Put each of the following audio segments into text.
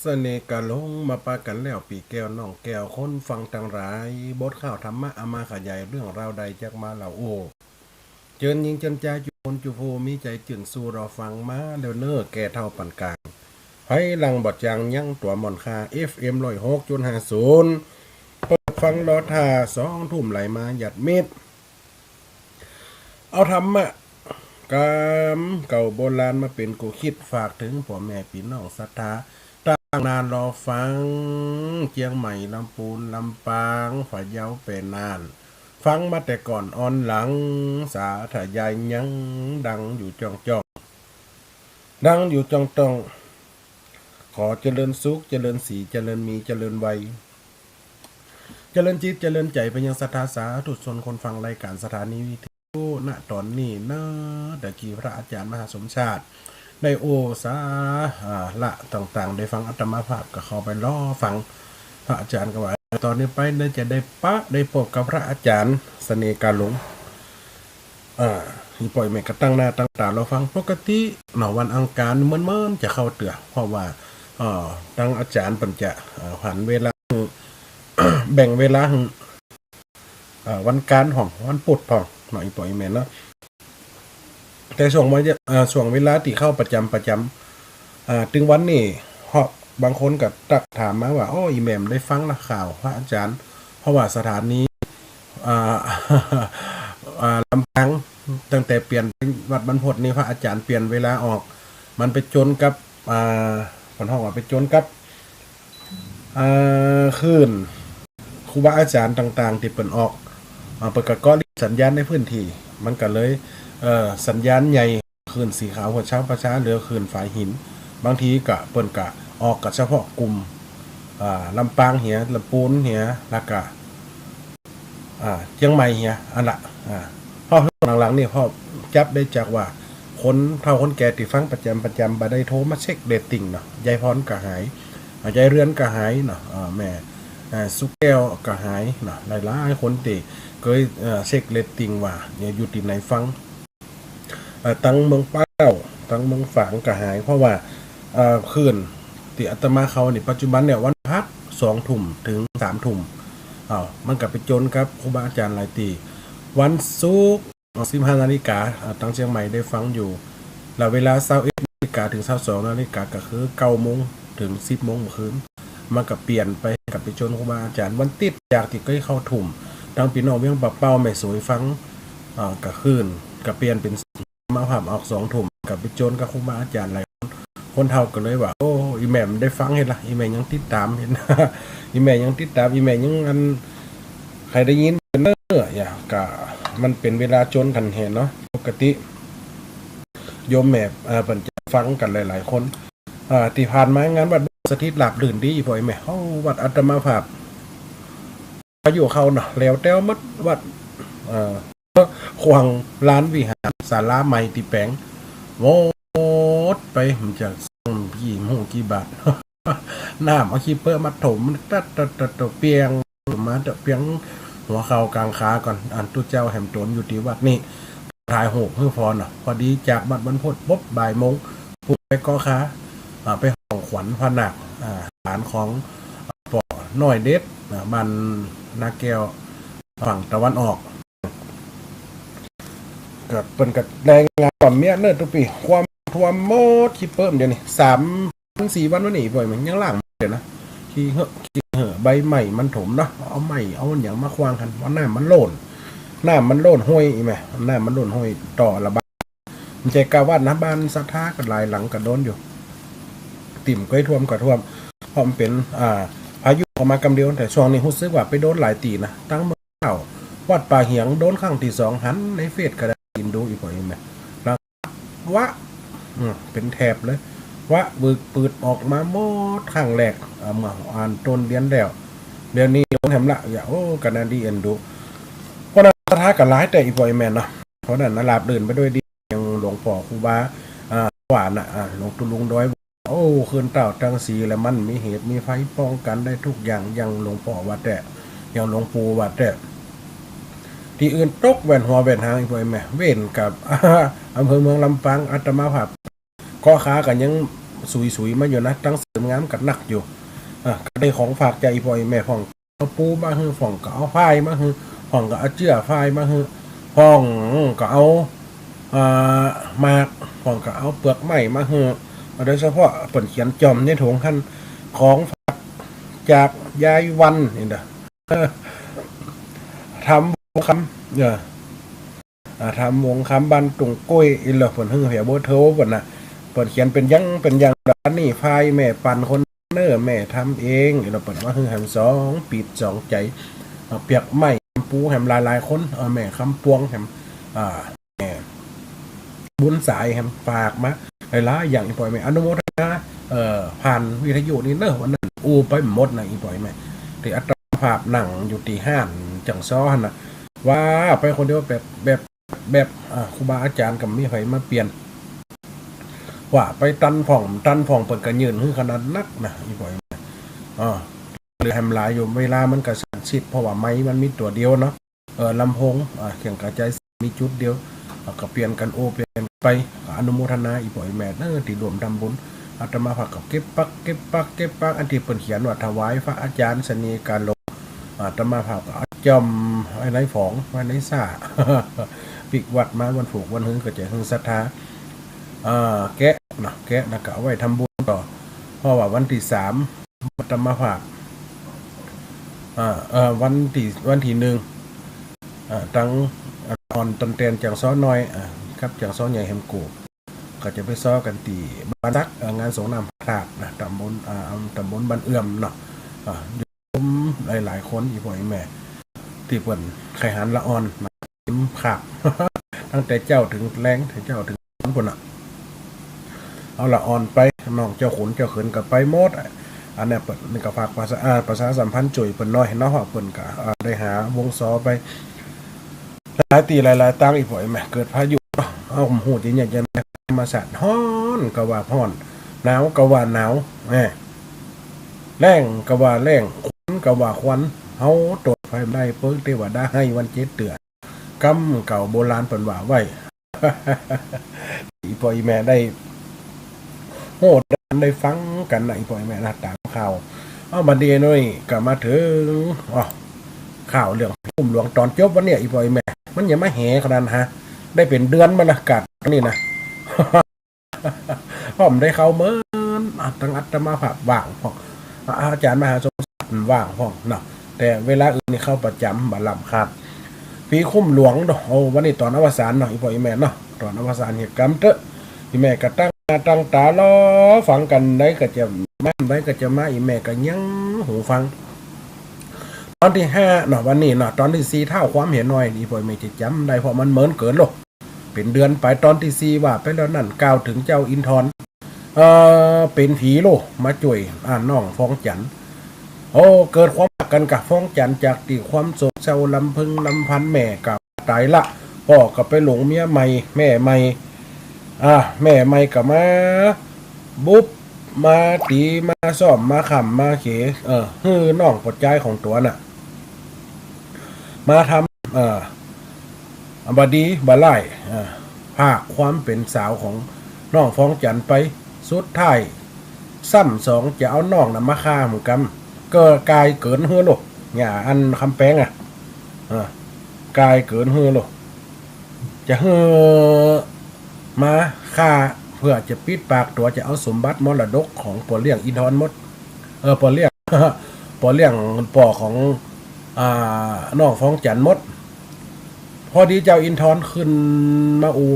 เสน่ห์กะลงมาปากันแล้วปีแก้วน้องแก้วคนฟังต่างหลายบทข่าวธรรมะเอามาขยายเรื่องราวใดจากมาเหล่าโอเจิญยิงเจิญใจาจุคนจุโฟมีใจจึงสู้รอฟังมาเดวเนอร์แก่เท่าปันกลางไพลังบอดจังยั่งตัวมอนคา FM 106.50เปิดฟังรอท่า2 ทุ่มไหลมาหยัดเม็ดเอาธรรมะกามเก่าโบราณมาเป็นกูคิดฝากถึงพ่อแม่พี่น้องศรัทธาตั้งนานรอฟังเจียงใหม่ลำปูนลำปางฝ่ายเยาเป็นนานฟังมาแต่ก่อนอ่อนหลังสาถายายยังดังอยู่จ้องจ้องดังอยู่จ้องจ้องขอเจริญสุขเจริญสีเจริญมีเจริญวัยเจริญจิตเจริญใจไปยังศรัทธาสาธุชนคนฟังรายการสถานีวิทยุณตอนนี้เนอะแต่กีพระอาจารย์มหาสมชาติได้โอสาละต่างๆได้ฟังอัตมาภาพก็เข้าไปล้อฟังพระอาจารย์ก็ว่าตอนนี้ไปได้จะได้ได้พบกับพระอาจารย์เสน่ห์กาหลงที่ปล่อยแม่ก็ตั้งหน้าตั้งตาเราฟังปกติหนอวันอังคารเหมือนจะเข้าเตือเพราะว่าตั้งอาจารย์ปัญจะผันเวลา แบ่งเวลาวันการของวันปุดพองหน่อยปล่อยแม่เนาะแต่ช่วงเวลาที่เข้าประจำถึงวันนี้เพราะบางคนก็ตักถามมาว่าอีแหม่มได้ฟังนะข่าวพระอาจารย์เพราะว่าสถานีลำพังตั้งแต่เปลี่ยนวัดบรรพตนี่พระอาจารย์เปลี่ยนเวลาออกมันไปจนกับผลห้องว่าไปจนกับคลื่นครูบาอาจารย์ต่างๆที่เปิดออกเปิดกระก้อสัญญาณในพื้นที่มันก็เลยสัญญาณใหญ่คลื่นสีขาวหัวเช้าประชาเหลือคลื่นฝายหินบางทีก็เปิดกะออกกับเฉพาะกลุ่มลำปางเหียลำปูนเหียแล้วก็เชียงใหม่เหียอันละพ่อหลังๆนี่พ่อจับได้จากว่าคนเฒ่าคนแก่ที่ฟังประจำบ่ได้โทรมาเช็คเรตติ้งเนาะยายพรก็หายยายเรือนก็หายเนาะแม่สุแก้วก็หายเนาะหลายๆคนที่เคยเช็คเรตติ้งว่าอยู่ที่ไหนฟังตั้งเมืองเป้าตั้งเมืองฝางก็หายเพราะว่าคืนที่อาตมาเขานี่ปัจจุบันเนี่ยวันพัก2 ทุ่มถึง3 ทุ่มมันกลับไปจนครับครูบาอาจารย์หลายตีวันศุกร์15 นาฬิกาตั้งเชียงใหม่ได้ฟังอยู่แล้วเวลา21 นาฬิกาถึง22 นาฬิกาก็คือ9 โมงถึง10 โมงคืนมันก็เปลี่ยนไปกับไปจนครูบาอาจารย์วันติดจากที่เคยเข้าทุ่มตั้งพี่น้องเวียงปะเป้าไม่สวยฟังกับคืนกับเปลี่ยนเป็นมาภาพออก2 ทุ่มกับไปจนกับครูบาอาจารย์หลายคนเท่ากันเลยว่าโอ้อีแม่ได้ฟังเห็นละอีแม่ยังติดตามเห็น อีแม่ยังติดตามอีแม่ยังอันใครได้ยินเป็นเนื้ออย่างกะมันเป็นเวลาจนกันเห็นเนาะปกติโยมแม่เปิ่นจะฟังกันหลายๆคนที่ผ่านมางานวัดสถิตหลับลื่นดีพ่อยแม่เฮาวัดอัตมาภาพอายุเขาเนาะแล้วแต่มัดวัดขวางร้านวิหารศาลาใหม่ที่แปลงโวดไปมันจะพี่หูกี่บาท น้ำเอาขี้เปิ้ลมาถมตัดเปียงมาเปียงหัวเข่ากลางขาก่อนอันตู้เจ้าแหมตนอยู่ที่วัดนี่ถ่ายหูเพื่อพรเนาะพอดีจากบัดบรรพตปุ๊บบ่ายโมงผู้ไปก็ค้าไปของขวัญพนักฐานของปอน้อยเด็ดบันนาแก้วฝั่งตะวันออกกับเป็นกับแรงงานความเมียเนื้อตุปีความโมดขี้เปิ้มเดี๋ยวนี้3-4 วันวันนี้บ่อยมันยังล่างเดี๋ยวนะขี้เหอะใบใหม่มันถมเนาะเอาใหม่เอาอย่างมาควางกันว่าน้ำมันโล่นห้วยอีแม่น้ำมันโล่นห้วยต่อระบายมันใจกาวัดนะบ้านสะท้ากันลายหลังกันโดนอยู่ติ่มก้อยท่วมเพราะมันเป็นพายุออกมากำเดียวแต่ช่วงนี้รู้สึกว่าไปโดนหลายตีนะตั้งเมื่อเช้าวัดป่าเหียงโดนข้างที่2หันในเฟซก็ได้กินดูอีกบ่อยแม่แล้ววะเป็นแถบเลยว่าบึกปืดออกมาหมดข้างแรกเมื่ออ่านต้นเรียนแล้วเดี๋ยวนี้ลงแถมละอย่ากันนาดีเอ็นดูเพราะนั้นท้ากันร้ายแต่อีปอยแมนเนาะเพราะนั้นลาบลื่นไปด้วยดียังหลวงพ่อครูบาหวานหลวงตุลุงด้อยคืนเต่าจังสีแล้วมันมีเหตุมีไฟป้องกันได้ทุกอย่างยังหลวงพ่อวัดแต่ยังหลวงปู่วัดแต่ที่อื่นตกแหวนหัวแหวนหางอีปอยแม่เว้นกับอำเภอเมืองลำปางอัตมาภาพข้อค้ากันยัง สุยมาอยู่นะตั้งเสริมงามกับหนักอยู่ก็ได้ของฝากใจพ่อแม่พ่องเอาปูมาฮือพ่องก็เอาฝ้ายมาฮือพ่องก็เอาเจื้อฝ้ายมาฮือพ่องก็เอาหมากพ่องก็เอาเปลือกไม้มาฮือโดยเฉพาะเปิ่นเขียนจอมในถุงท่านของฝากจากยายวันนี่เด้อทำคำทำวงคำบันตุงกุ้ยอินเหลือเปิ่นฮือเหียโบเทวเปิ่นน่ะเปิ่นเขียนเป็นยังด้านนี่ฝ้ายแม่ปันคนเนื้อแม่ทำเองเราเปิดว่าคือแฮม2ปีด2ใจเปียกไม้ปูแฮมหลายคนแม่คำปวงแฮมแม่บุญสายแฮมฝากมาหลายอย่างอีปล่อยแม่อนุโมทนาผ่านวิทยุนี่เนอะวันนั้นอูไปหมดนะอีปล่อยแม่ที่อัตภาพหนังอยู่ตีห้านจังซ้อนะว่าไปคนเดียวแบบครูบาอาจารย์กับมีไผมาเปลี่ยนว่าไปตันผ่องเปิดกันยืนคือขนาดนักนะอีบ่อยหรือแฮมลายอยู่เวลามันกระชันชิดเพราะว่าไม้มันมีตัวเดียวเนาะลำโพงเขียงกระจายมีจุดเดียวก็เปลี่ยนกันเปลี่ยนไปอนุโมทนาอีบ่อยแม่ที่รวมทำบุญอาตมาฝากกับเก็บปักอันที่เปิดเขียนว่าถวายพระอาจารย์เสน่ห์การลงอาตมาฝากกับจอมไว้ในฝองไว้ในซ่าปิกวัดมาวันผูกวันหึงก็จะหึงศรัทธาแกะนะก็เอาไว้ทำบุญต่อเพราะว่าวันที่3มัตมาภาควันที่1ตั้งตอนตันเตียนจังซ้อน้อยครับจังซ้อใหญ่แฮมกูก็จะไปซ้อกันตีบ้านรักงานสงน้ำผากนะตำบลบ้านเอื้อมเนาะอยู่หลายคนอีพ่ออีแม่ที่เปิ่นไข่หันละอ่อนมาจิ้มผักตั้งแต่เจ้าถึงแรงถึงเจ้าถึงคนน่ะเอาละอ่อนไปน้องเจ้าขุนเจ้าเขินกับไปหมดอันนี้เปิดนี่ก็ฝากภาษาสัมพันธ์จุ๋ยเปิ่นน้อยเนาะเปิ่นก็ได้หาวงซอไปหลายตีหลายตั้งอีกบ่อยแม่เกิดพายุเอาหูจริงอย่างจะมาสัตว์ฮ้อนก็ว่าฮ้อนหนาวก็ว่าหนาวแรงก็ว่าแรงควันก็ว่าควันเฮาตรวจไฟได้เปิ้งเทวดาให้วัน7 เดือนกำเก่าโบราณเปิ่นว่าไว้ อีพ่ออีแม่ได้โหดได้ฟังกันนะอีพ่ออีแม่นะตามข่าวเอามาดีหน่อยก็มาถึงข่าวเรื่องพุ่มหลวงตอนจบวันเนี้ยอีพ่ออีแม่มันยังไม่แห่ขนาดฮะได้เป็นเดือนมาละกัดนี่นะ ผมได้เข้าเมื่อตั้งอัตมาภาพว่างพออาจารย์มหาสมศักดิ์ว่างพอเนาะแต่เวลาอื่นนี่เข้าประจำบัลลัมขาดปีคุ้มหลวงเนาะวันนี้ตอนอวสานเนาะอีพ่ออีแม่เนาะตอนอวสานเหตุกรรมเตอะอีแม่ก็ตั้งตาล้อฟังกันได้ก็จะมาอีแม่ก็ยังหูฟังตอนที่5เนาะวันนี้เนาะตอนที่4เท่าความเห็นหน่อยอีพ่อแม่จะจำได้เพราะมันเหมือนเกินโลกเป็นเดือนไปตอนที่4ว่าไปแล้วนั่นกล่าวถึงเจ้าอินทรเป็นผีโลมาจ่วยน้องฟ้องจันเกิดความรักกันกับฟ้องจันจากตีความโศกเศร้าลำพึงลำพันแม่กับตายละพ่อกับไปหลงเมียใหม่แม่ใหม่แม่ใหม่กับมาบุ๊บมาตีมาซ่อมมาขำมาเขฮือน้องปดใจของตัวน่ะมาทำบดีบาไล่ภาคความเป็นสาวของน้องฟ้องจันไปสุดท้ายซ้ำ2จะเอาน้องมาฆ่าเหมือนกันก็กายเกินเฮือโลอย่าอันคำแป้งกายเกินเฮือโลจะเฮือมาฆ่าเพื่อจะปิดปากตัวจะเอาสมบัติมรดกของปอเลี้ยงอินทรหมดปอเลี้ยงปอของน้องฟ้องจันหมดพอดีเจ้าอินทรขึ้น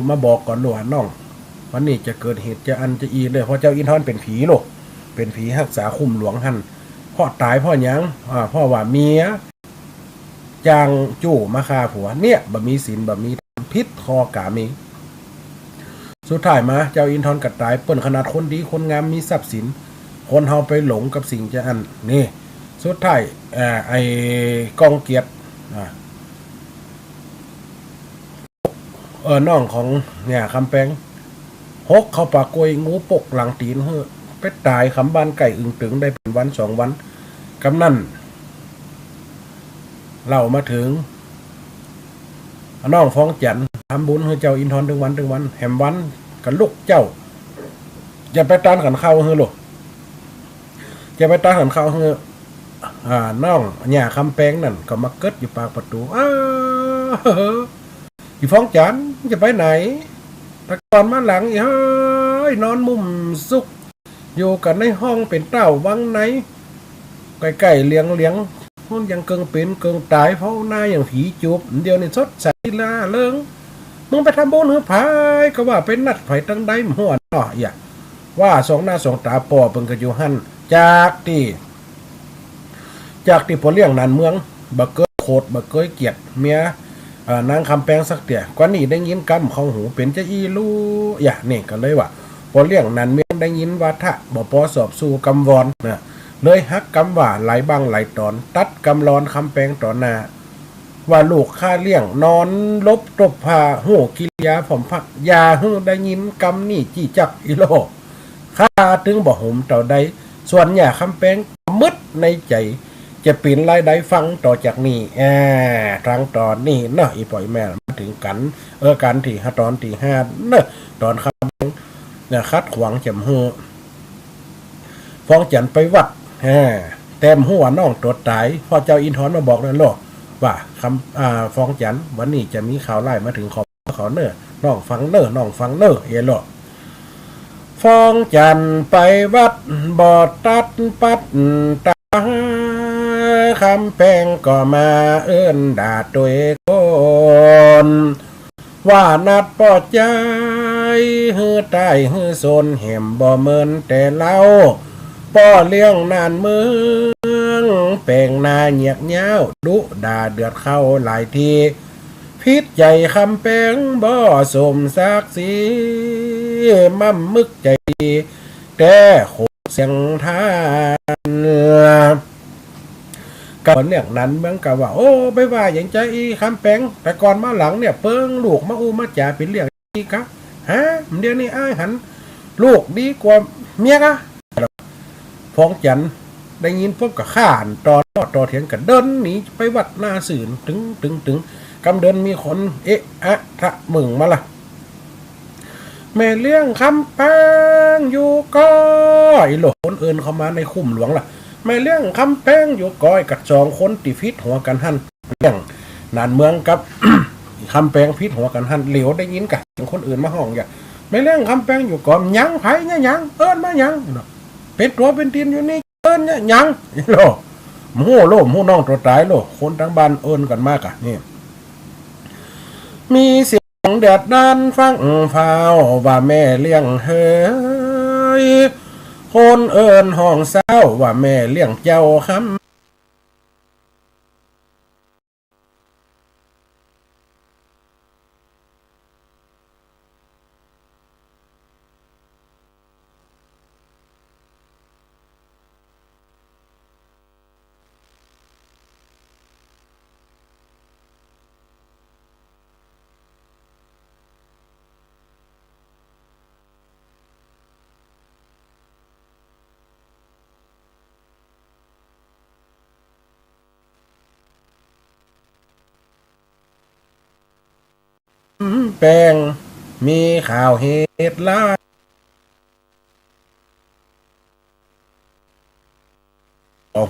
มาบอกก่อนหลวงน้องวันนี้จะเกิดเหตุจะอันจะอีเลยเพราะเจ้าอินทรเป็นผีโลเป็นผีรักษาคุ้มหลวงหันพ่อตายพ่อยังพ่อว่าเมียจางจู้มาฆ่าผัวเนี่ยบะมีศีลบะมีพิษคอกามีสุดท้ายมาเจ้าอินทรกัดตายเปิ้นขนาดคนดีคนงามมีทรัพย์สินคนเฮาไปหลงกับสิ่งจะอันนี่สุดท้ายไอ้กองเกียรติน้องของเนี่ยคำแปงฮกเข้าปากกวยงูปกหลังตีนเฮ้อไปตายขำบ้านไก่อึ่งตึงได้เป็นวัน2 วันกำนั่นเล่ามาถึงน้องฟ้องจันทำบุญให้เจ้าอินทรถึงวันแหมวันกับลูกเจ้า อย่าไปต้านขันเข้าเฮ้อลูกอย่าไปต้านขันเข้าเฮ้อน้องหญ้าคำแปงนั่นก็มาเกิดอยู่ปากประตูอีฟ้องจันจะไปไหนตะกอนมาหลังอีเฮ้ยนอนมุมสุกอยู่กันในห้องเป็นเต้าวังไหนไก่เลี้ยงมันยังเกิงเป็นเกิงตายเพราะหน้าอย่างผีจูบเดียวนี่สดใสล่าเริงมึงไปทำบุญหรือพายก็ว่าเป็นนัดไผ่ตั้งได้หัวหน่อยว่าสองหน้าสองตาปอเปิงกันอยู่หันจากที่พอเลี้ยงนานเมืองบักเกยโคตรบักเกยเกียรติเมียนางคำแปงสักเตี่ยกว่านี่ได้ยินกำเข้าหูเป็นจะอีลูนี่ก็เลยว่าพอเลี้ยงนานเมืองได้ยินว่าทะบ่ปอสอบสู่กำวอนนะเลยฮักกำว่าไหลบังไหลตอนตัดกำรอนคำแปงต่อหน้าว่าลูกข้าเลี้ยงนอนลบตบผ้าหูกิริยาผมพักยาหูได้ยินกำนี่จี้จับอีโลข้าถึงบ่ห่มต่อใดส่วนอย่าคำแปงมึดในใจจะปีนไล่ได้ฟังต่อจากนี้ทางตอนนี้เนาะอีปล่อยแม่มาถึงกันกันที่5ตอนที่5เนาะตอนคำเนี่ยคัดขวางจำหูฟ้องจันไปวัดแต้มหัวน้องตัวตายพ่อเจ้าอินทร์มาบอกนั่นหรอว่าคำฟ้องจันวันนี้จะมีข่าวไล่มาถึงขอเนอน้องฟังเนอเอหรอฟ้องจันไปวัดบอดตัดปัดตาคำแพงก็มาเอิ้นด่าตัวคนว่านัดปอดใจฮือใต้ฮือโซนแหมบ่เมินแต่เล่าป้อเลี้ยงนานเมืองแปลงนาเหยียกเย้าดุด่าเดือดเข้าหลายทีพิษใจคำแปงบ่สมศักดิ์ศรีมั่มมึกใจแต่โคเสียงท่านก่อนเรื่องนั้นเมืองกับว่าโอ้ไปว่าอย่างใจคำแปงแต่ก่อนมาหลังเนี่ยเปิ้งลูกมาอูมาจ่าเป็นเรื่องดีกะเดี๋ยวนี้อ้ายหันลูกดีกว่าเมียกะฟ้องจันได้ยินพบกับข้านต่อเถียงกันเดินหนีไปวัดหน้าสื่นถึงกำเดินมีคนทะมึงมาละแม่เลี้ยงคำแปงอยู่ก้อยหลคนเอินเข้ามาในคุ้มหลวงล่ะแม่เลี้ยงคำแปงอยู่ก้อยกับ2 คนติฟิตหัวกันหันเลี้ยงนานเมืองกับ คำแปงฟิตหัวกันหันเหลียวได้ยินกับคนอื่นมาห้องอย่างแม่เลี้ยงคำแปงอยู่ก่อนยังไผ่เนี่ยยังเอินมายังเป็นตัวเป็นตีนอยู่นี่เอินเนี่ยยังโลหมู่น้องตัวตายโลคนทั้งบ้านเอินกันมากอ่ะนี่มีเสียงแดดด้านฟังเฝ้าว่าแม่เลี้ยงเฮ้ยคนเอินห้องเศร้าว่าแม่เลี้ยงเจ้าคำแปงมีข่าวเหตุร้าย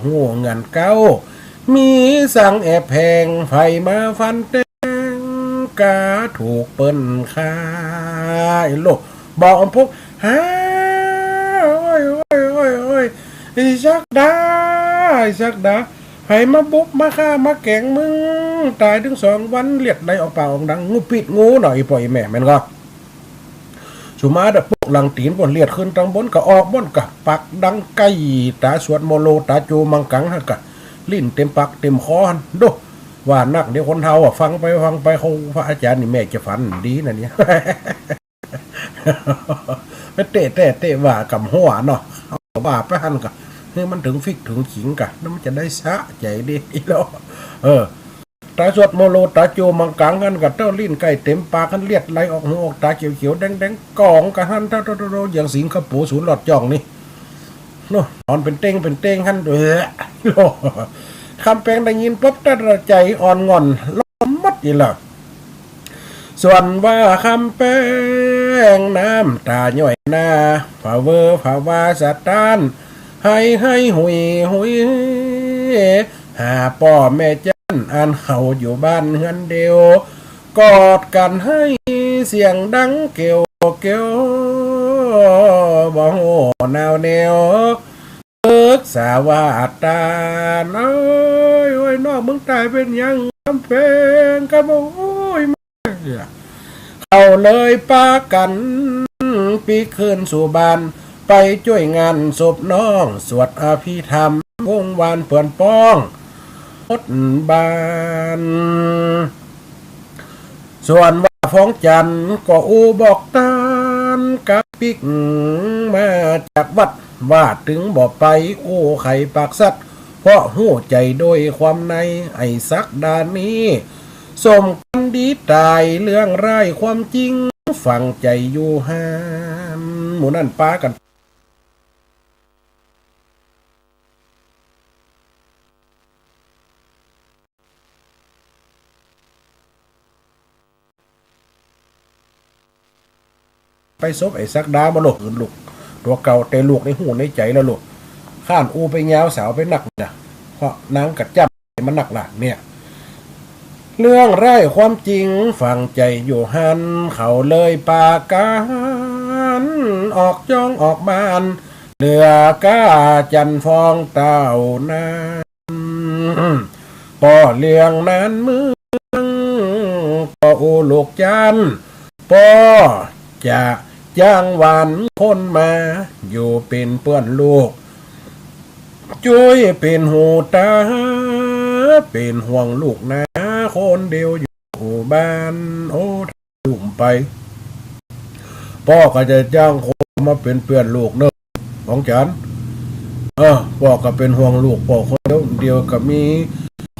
หัวเงินเก้ามีสั่งแอบแพงไฟมาฟันแตงกาถูกเปิ้นค่ายโลกบอกพวกโอ้ยชักดาไผมาบุกมาฆ่ามาแกงมึงตายถึง2 วันเลียดไหลออกปากออกดังงูปิดงูหน่อยปล่อยแม่แม่นก็สุมาดปุกหลังตีนบนเลียดขึ้นทางบนก็ออกบนกะปักดังไก่ตาสวดโมโลตาจูมังกังฮะกะลิ้นเต็มปากเต็มคอหันดูว่านักเดี๋ยวคนเฮาฟังไปเขาพระอาจารย์นี่แม่จะฝันดีนะเนี่ย ไปเตะว่ากำหัวเนาะว่าไปหันกะนี่มันถึงฟิกถึงขิงกะนั่นมันจะได้สะใจดีแล้วตาสวดโมโลตาโจมังกังกันกับเต้าลิ้นไก่เต็มปากกันเลียดไหลออกหูออกตาเขียวแดงกองกันหันเท่าอย่างสิงคโปร์ศูนย์หลอดจ่องนี่เนาะนอนเป็นเต้งหันด้วยคำแปลงได้ยินปุ๊บตาใจอ่อนงอนล้อมมัดอีหล่ะ ส่วนว่าคำแป้งน้ำตาหน่อยหน้าฝ่าเวอฝ่าวาสตานให้หุยหุยหาป่อแม่จันอันเขาอยู่บ้านเฮือนเดียวกอดกันให้เสียงดังเกี่ยวเกี่ยวบ่โหนาวแนวเอิกสาวาตาเอ้ยโอ้ยน้องมึงตายเป็นยังคำแป้งกะบ่โอ้ยเขาเลยปากันปีคืนสู่บ้านไปช่วยงานศพน้องสวดอภิธรรมวงวานเปื่อนป้องรถบานส่วนว่าฟ้องจันก็อูบอกตานกับปิกมาจากวัดว่าถึงบอกไปโอ้ไข่ปากสัตว์เพราะหู้ใจโดยความในไอ้สักดานนี้สมกันดีตายเรื่องไร้ความจริงฟังใจอยู่ห้ามหมู่นั่นป้ากันไปซบไอ้สักดามาหลกอื่นลูกตัวเก่าแต่ลูกในหูในใจแล้วลูกข้านอูไปยาวสาวไปหนักเนี่ยเพราะนางกัดจับมันหนักหลักเนี่ยเรื่องไร้ความจริงฟังใจอยู่หันเขาเลยปากันออกจ้องออกบ้านเหลือก้าจันฟองเต่านั้นป่อเลี้ยงนั้นมือป่ออูลูกจันป่อจะจ้างหวานคนมาอยู่เป็นเพื่อนลูกช่วยเป็นหูตาเป็นห่วงลูกนะคนเดียวอยู่บ้านโอ้ลุมไปพ่อก็จะจ้างคนมาเป็นเพื่อนลูกเนอะของฉันพ่อก็เป็นห่วงลูกพ่อคนเดียวก็มี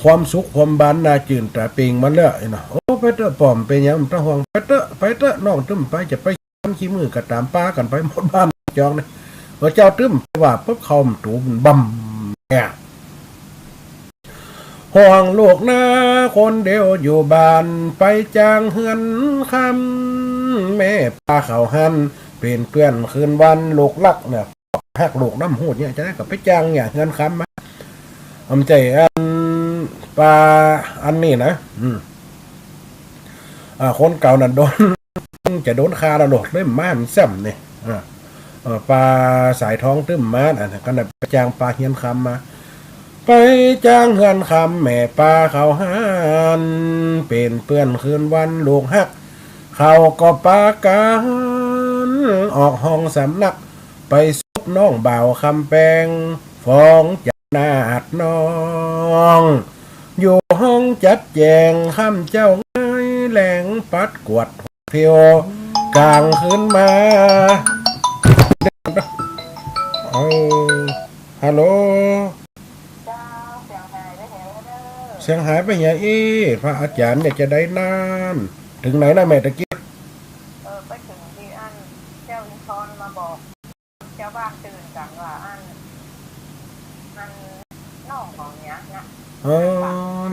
ความสุขความบานน่าจื่นแต่ปิงมันเลยนะโอ้ไปเตอะปอมเป็นยังตะห่วงไปเตอะน้องตึ้มไปจะไปขี้มือกับตามป้ากันไปหมดบ้านจองเลยพอเจ้าตึ้มว่าปุ๊บเขาตูมบัมเนี่ยห่วงลูกนะคนเดียวอยู่บ้านไปจางเฮือนคำแม่ป้าเขาหันเป็นเพื่อนคืนวันลูกลักเนี่ยแพกลูกน้ำหูเนี่ยจะได้กับไปจางเนี่ยเฮือนคำมาอำใจอันปลาอันนี้นะคนเก่านั่นโดนจะโดนคาระโดดเลยม่านแซมเนี่ยปลาสายท้องตึ้มมาอันก็ได้ไปจางปลาเฮียนคำมาไปจ้างเฮือนคำแม่ปลาเขาหันเป็นเพื่อนคืนวันลูกฮักเขาก็ปากันออกห้องสำนักไปซุบน้องบ่าวคำแปงฟ้องจัดนาดน้องอยู่ห้องจัดแจงคำเจ้าง่ายแหลงปัดกวดเที่ยวกลางคืนมาฮัลโหลเสียงหายไปอย่างอีพระอาจารย์เนี่ยจะได้นานถึงไหนนะแม่ตะกี้ไปถึงที่อันเจ้านิพนธ์มาบอกเจ้าบ้านตื่นกันว่าอันน้องของเนี้ยนะ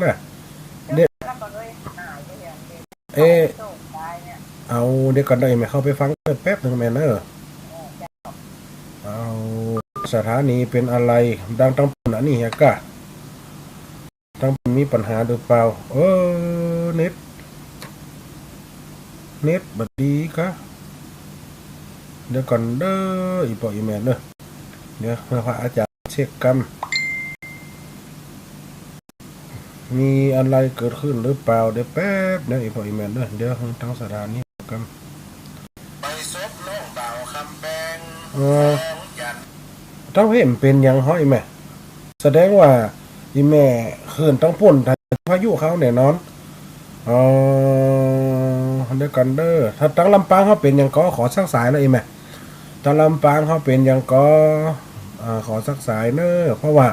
น่ะเด็กแล้วก็เลยหายไปอย่างเดียวเอาเดี๋ยวก่อนได้ไหมเข้าไปฟังแป๊บหนึ่งแม่เนอะเอาสถานีเป็นอะไรดังตั้งปุ่นอันนี้ฮะกะตั้งปุ่นมีปัญหาหรือเปล่าเน็ตบัดดีกะเดี๋ยวก่อนเด้ออีปออีแมนเนอะเดี๋ยวพระอาจารย์เช็คกันมีอะไรเกิดขึ้นหรือเปล่าเดี๋ยวแป๊บเดี๋ยวอีปออีแมนเนอะเดี๋ยวทั้งสถานีกันไปซบน้องบ่าวคำแปงต้องเห็นเป็นยังห้อยแม่แสดงว่าอีแม่คืนต้องปุ่นพายุเขาแน่นอนเดี๋ยวกันเด้อถ้าตั้งลำปางเขาเป็นยังก็ขอสักสายนะอีแม่ตั้งลำปางเขาเป็นยังก็ขอสักสายเนอะเพราะว่า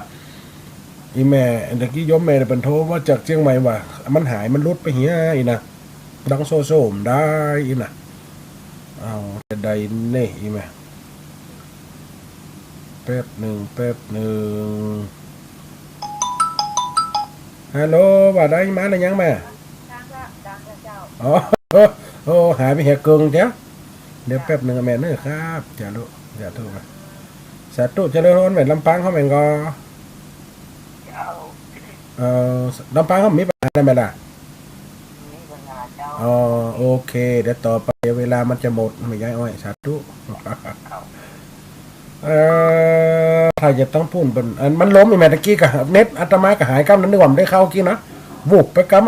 อีแม่เด็กกี้ยมแม่เป็นโทรว่าจากเชียงใหม่ว่ามันหายมันรุดไปเฮียอีนะดังโซมได้อีนะเอาจะได้เน่อีแม่แป๊บหนึ่งฮัลโหลว่าได้มาหรือยังแม่ดังเจ้าอ๋อ โอ้หายไปเหียเกิงเจ้าเดี๋ยวแป๊บหนึ่งแม่เนอครับอย่าลุอย่าทุกข์สาธุเจริญพรแม่ลำปางเขาแม่งก็เจ้าเอ่อลำปางเขามีปัญหาอะไรไหมล่ะมีปัญหาเจ้าอ๋อโอเคเดี๋ยวต่อไปเวลามันจะหมดไม่ย้ายอ้อยสาธุถ้าจะต้องพูดเป็นมันล้มอีกแม่ตะกี้กับเน็ตอาตมากับหายกำนั้นนึกว่ามันได้เข้ากี้นะบุบไปกำ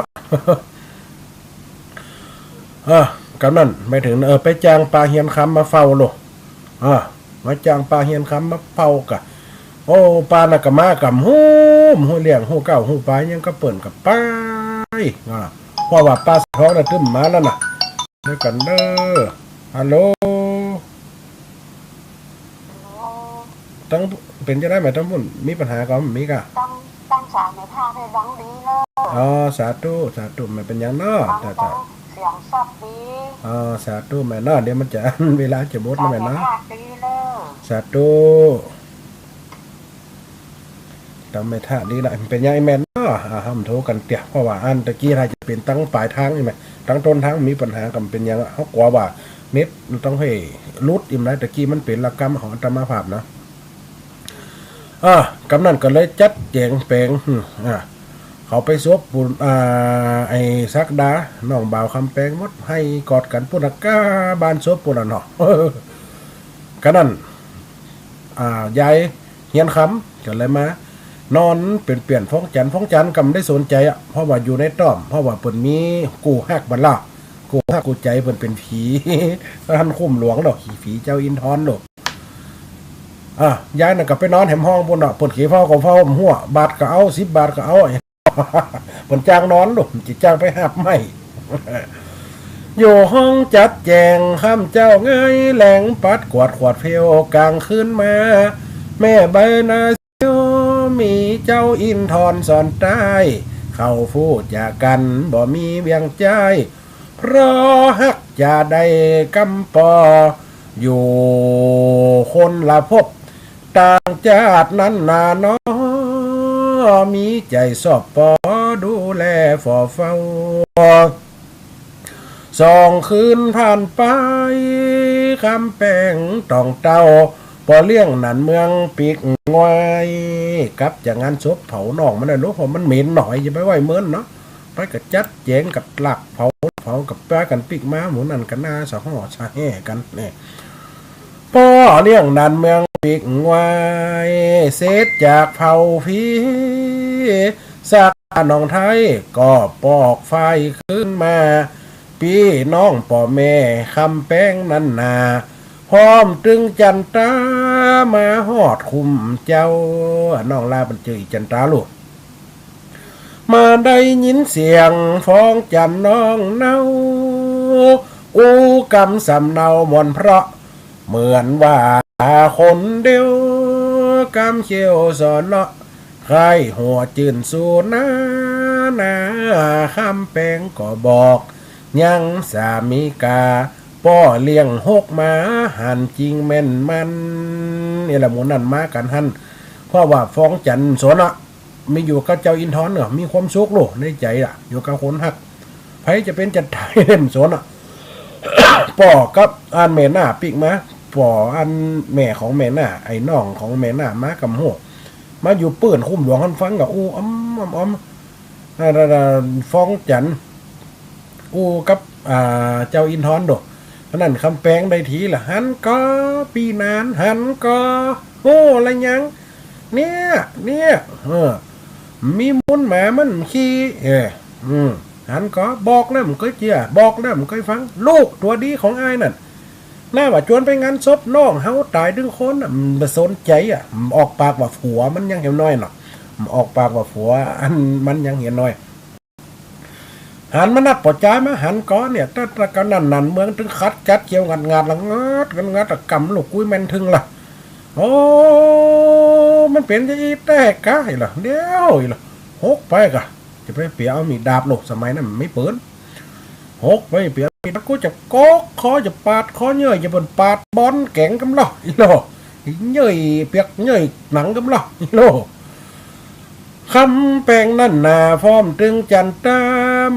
กำนั้นไม่ถึงไปจ้างปลาเฮียนคำมาเฝ้าโลมาจ้างปลาเฮียนคำมาเฝ้ากะโอ้ปลาน่ะกะมากับหูเลี้ยงหูเก่าหูปลายังก็เปิ่นกับป้ายเพราะว่าปลาท้องน่ะตึ้มมาแล้วน่ะด้วยกันเด้อฮัลโหลตั้งเป็นจะได้ไหมตั้งพุ่นมีปัญหาก็มีกะตั้งสายในภาคให้ดังดีเลยสาธุมันเป็นอย่างน้อแต่เสียงสับดีสาธุแม่น้อเดี๋ยวมันจะเวลาจะหมดแล้วแม่นะสาธุทำไม่ท่าดีละเป็นยังไงแม่น้อห้ามโทรกันเตี่ยเพราะว่าอันตะกี้ถ้าจะเป็นตั้งปลายทางใช่ไหมตั้งต้นทางมีปัญหากันเป็นยังเขากลัวว่าเน็ตต้องให้รุดอิ่มไรตะกี้มันเป็นหลักกรรมของอัตมาภาพนะกำนันก็เลยจัดแจงแปลงเขาไปซบปุ่นไอ้ซักดาน้องบ่าวคำแปลงมดให้กอดกันปุ่นก้าบานซบปุ่นเนาะกำนันยายเฮียนคำก็เลยมานอนเปลี่ยนฟ้องจันกำได้สนใจเพราะว่าอยู่ในต้อมเพราะว่าเปิ่นมีกูฮักบัลล่ากูฮักกูใจเปิ่นเป็นผีท่านคุ้มหลวงดอกผีเจ้าอินทอนดอกยายน่ะก็ไปนอนแหมห้องปุ่นเนาะเปิ่นขี้เฝ้าก็เฝ้าหัวบาทก็เอา10 บาทก็เอาเปิ่นจ้างนอนดอกจิจ้างไปหับไม่อยู่ห้องจัดแจงข้ามเจ้าเงยแหลงปัดกวาดขวดเพลวกลางคืนมาแม่ใบนามีเจ้าอินทอนสอนใต้เข้าฟูดจากกันบ่มีเวียงใจเพราะฮักจะได้กำปออยู่คนละพบต่างชาตินั้นนาน้อมีใจสอบปอดูแลฝ่อเฝ้า2 คืนผ่านไปคำแป้งตองเต้าพอเลี้ยงนันเมืองปีกงวยกับจากงานศพเผาหนองมันได้รู้ผมมันเหม็นหน่อยจะไปไหวเมินเนาะไปกับจัดแจงกับหลักเผากับปลากันปีกม้าหมูนันกันหน้าสะห่อชาแห่กันเนี่ยพอเลี้ยงนันเมืองปีกงวยเศษจากเผาพีสักน้องไทยก็ปอกไฟขึ้นมาพี่น้องป่อแม่คำแป้งนันนาพร้อมตึงจันตามาหอดคุมเจ้าน้องลาบันเจอจันตาลูกมาได้ยินเสียงฟ้องจันน้องเนาอูกำสำเนามนเพราะเหมือนว่าคนเดียวกำเชี่ยวสอนเนาะใครหัวจืนสูนาคำแปงก็บอกยังสามีกาป้อเลี้ยง6 มาหันจริงแม่นมันนี่แหละหมูนั่นมากันหันเพราะว่าฟ้องจันสนมีอยู่กับเจ้าอินทอนเนาะมีความสุขโลในใจอยู่กับคนหักไผจะเป็นจัดไทยเล่มสนป้อกับอันแม่หน้าปิกมาป้ออันแม่ของแม่หน้าไอ้น้องของแม่หน้ามากับหัวมาอยู่เปื้อนคุ้มหลวงหันฟังกับฟ้องจันกับเจ้าอินทอนโดนั่นคำแปลงได้ทีละหันก็ปีนานหันก็โอ้อะไรยังเนี่ยมีมุนหมามันขี้หันก็บอกแล้วมันก็เจียบอกแล้วมันก็ฟังลูกตัวดีของอ้ายนั่นน่าว่าชวนไปงานศพน้องเฮาตายดึงคนมันสนใจออกปากว่าผัวมันยังเห็นน้อยเนาะออกปากว่าผัวอันมันยังเห็นน้อยหันมานัดปอจ้ามาหันก้อนเนี่ยถ้ากันนั่นเมืองถึงคัดจัดเกี่ยวงานละงัดกำลูกกุ้ยแมนถึงล่ะโอ้มันเป็นจะอีแตกกะเหรอเดี๋ยวเหรอหกไปกะจะไปเปียเอามีดาบลูกสมัยนั้นไม่เปิดหกไปเปียมีดกูจะก๊อกคอจะปาดคอเนื่อยจะบนปาดบอลแข็งกำลังอีโลเนื่อยเปียกเนื่อยหนังกำลังอีโลคำแปลงนั่นนาพร้อมตึงจันตา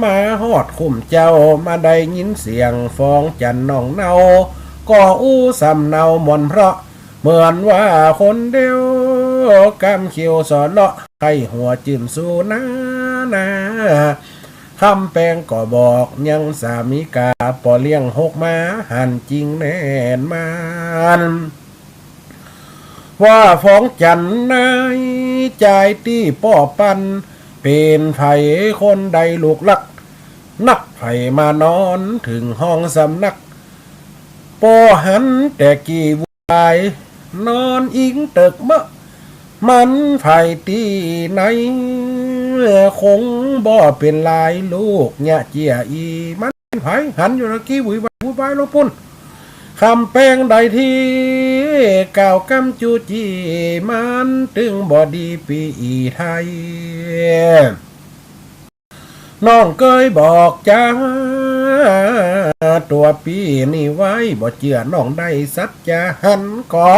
มาฮอดคุ้มเจ้ามาได้ยินเสียงฟ้องจันน้องเนาก็อู้สำเนาหมอนเพราะเหมือนว่าคนเดียวกำเขียวสอนเลาะไข้หัวจิ้มสู่นาคำแปลงก็บอกยังสามีกาปอเลี้ยงหกมาหันจริงแน่นมันว่าฟ้องจันนายใจตี้ป้อปันเป็นไผคนใดลูกลักนักไผมานอนถึงห้องสำนักปอหันแต่กี่วัยนอนอิงตึกเมื่อมันไผตีไหนคงบ่เป็นลายลูกเนี่ยเจียอีมันไผหันอยู่ตะกี้บุยบายลงปุ่นคำแป้งใดที่กล่าวกำจูจีมันตึงบ่ดีปีไทยน้องเคยบอกจ้าตัวปีนี่ไว้บ่เจือน้องได้สัจจะหันก่อ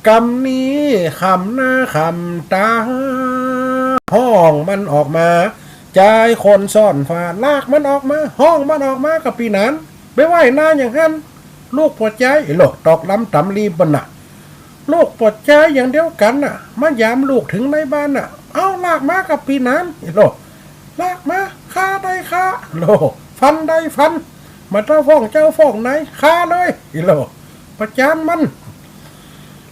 กำนี้คำหน้าคำตาห้องมันออกมาใจคนซ่อนฝาลากมันออกมาห้องมันออกมากับปีนั้นไปไหวหน้าอย่างนั้นลูกปวดใจโลกตอกล้ำตำรีบน่ะลูกปวดใจอย่างเดียวกันน่ะมายามลูกถึงในบ้านน่ะเอาลากมากับปีนั้นโลกลากมาฆ่าได้ฆ่าโลกฟันได้ฟันมาเจ้าฟ้องเจ้าฟ้องไหนฆ่าเลยโลกประจานมัน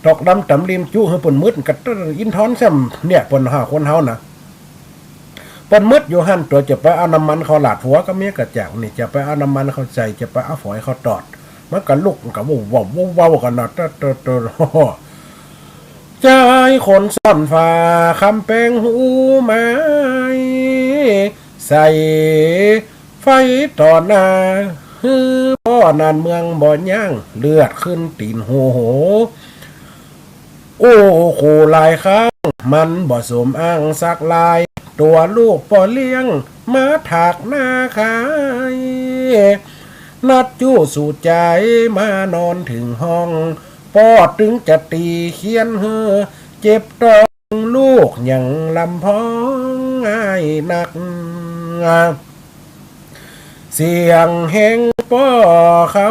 ตอกดำตำริมจู้ให้ปนมืดกัดอินทอนแซมเนี่ยปนหาคนเฮานะปนมืดอยู่หันตัวจะไปเอาน้ำมันเขาหลาดหัวก็เมียกระแจกนี่จะไปเอาน้ำมันเขาใส่จะไปเอาฝอยเขาตอดมันกันลุกกับว้าวกันนะใจคนซ่อนฟ้าคำแปงหูไม้ใส่ไฟต่อหน้าฮือบ่อนานเมืองบ่ย่างเลือดขึ้นตีนโหโอ้โคลายข้างมันบ่สมอ้างสักลายตัวลูกป่อเลี้ยงมาถากหน้าขายนัดจู้สู่ใจมานอนถึงห้องปอดถึงจะตีเขียนเฮอเจ็บต้องลูกอย่างลำพ้องง่ายหนักเสียงแห่งป้อเขา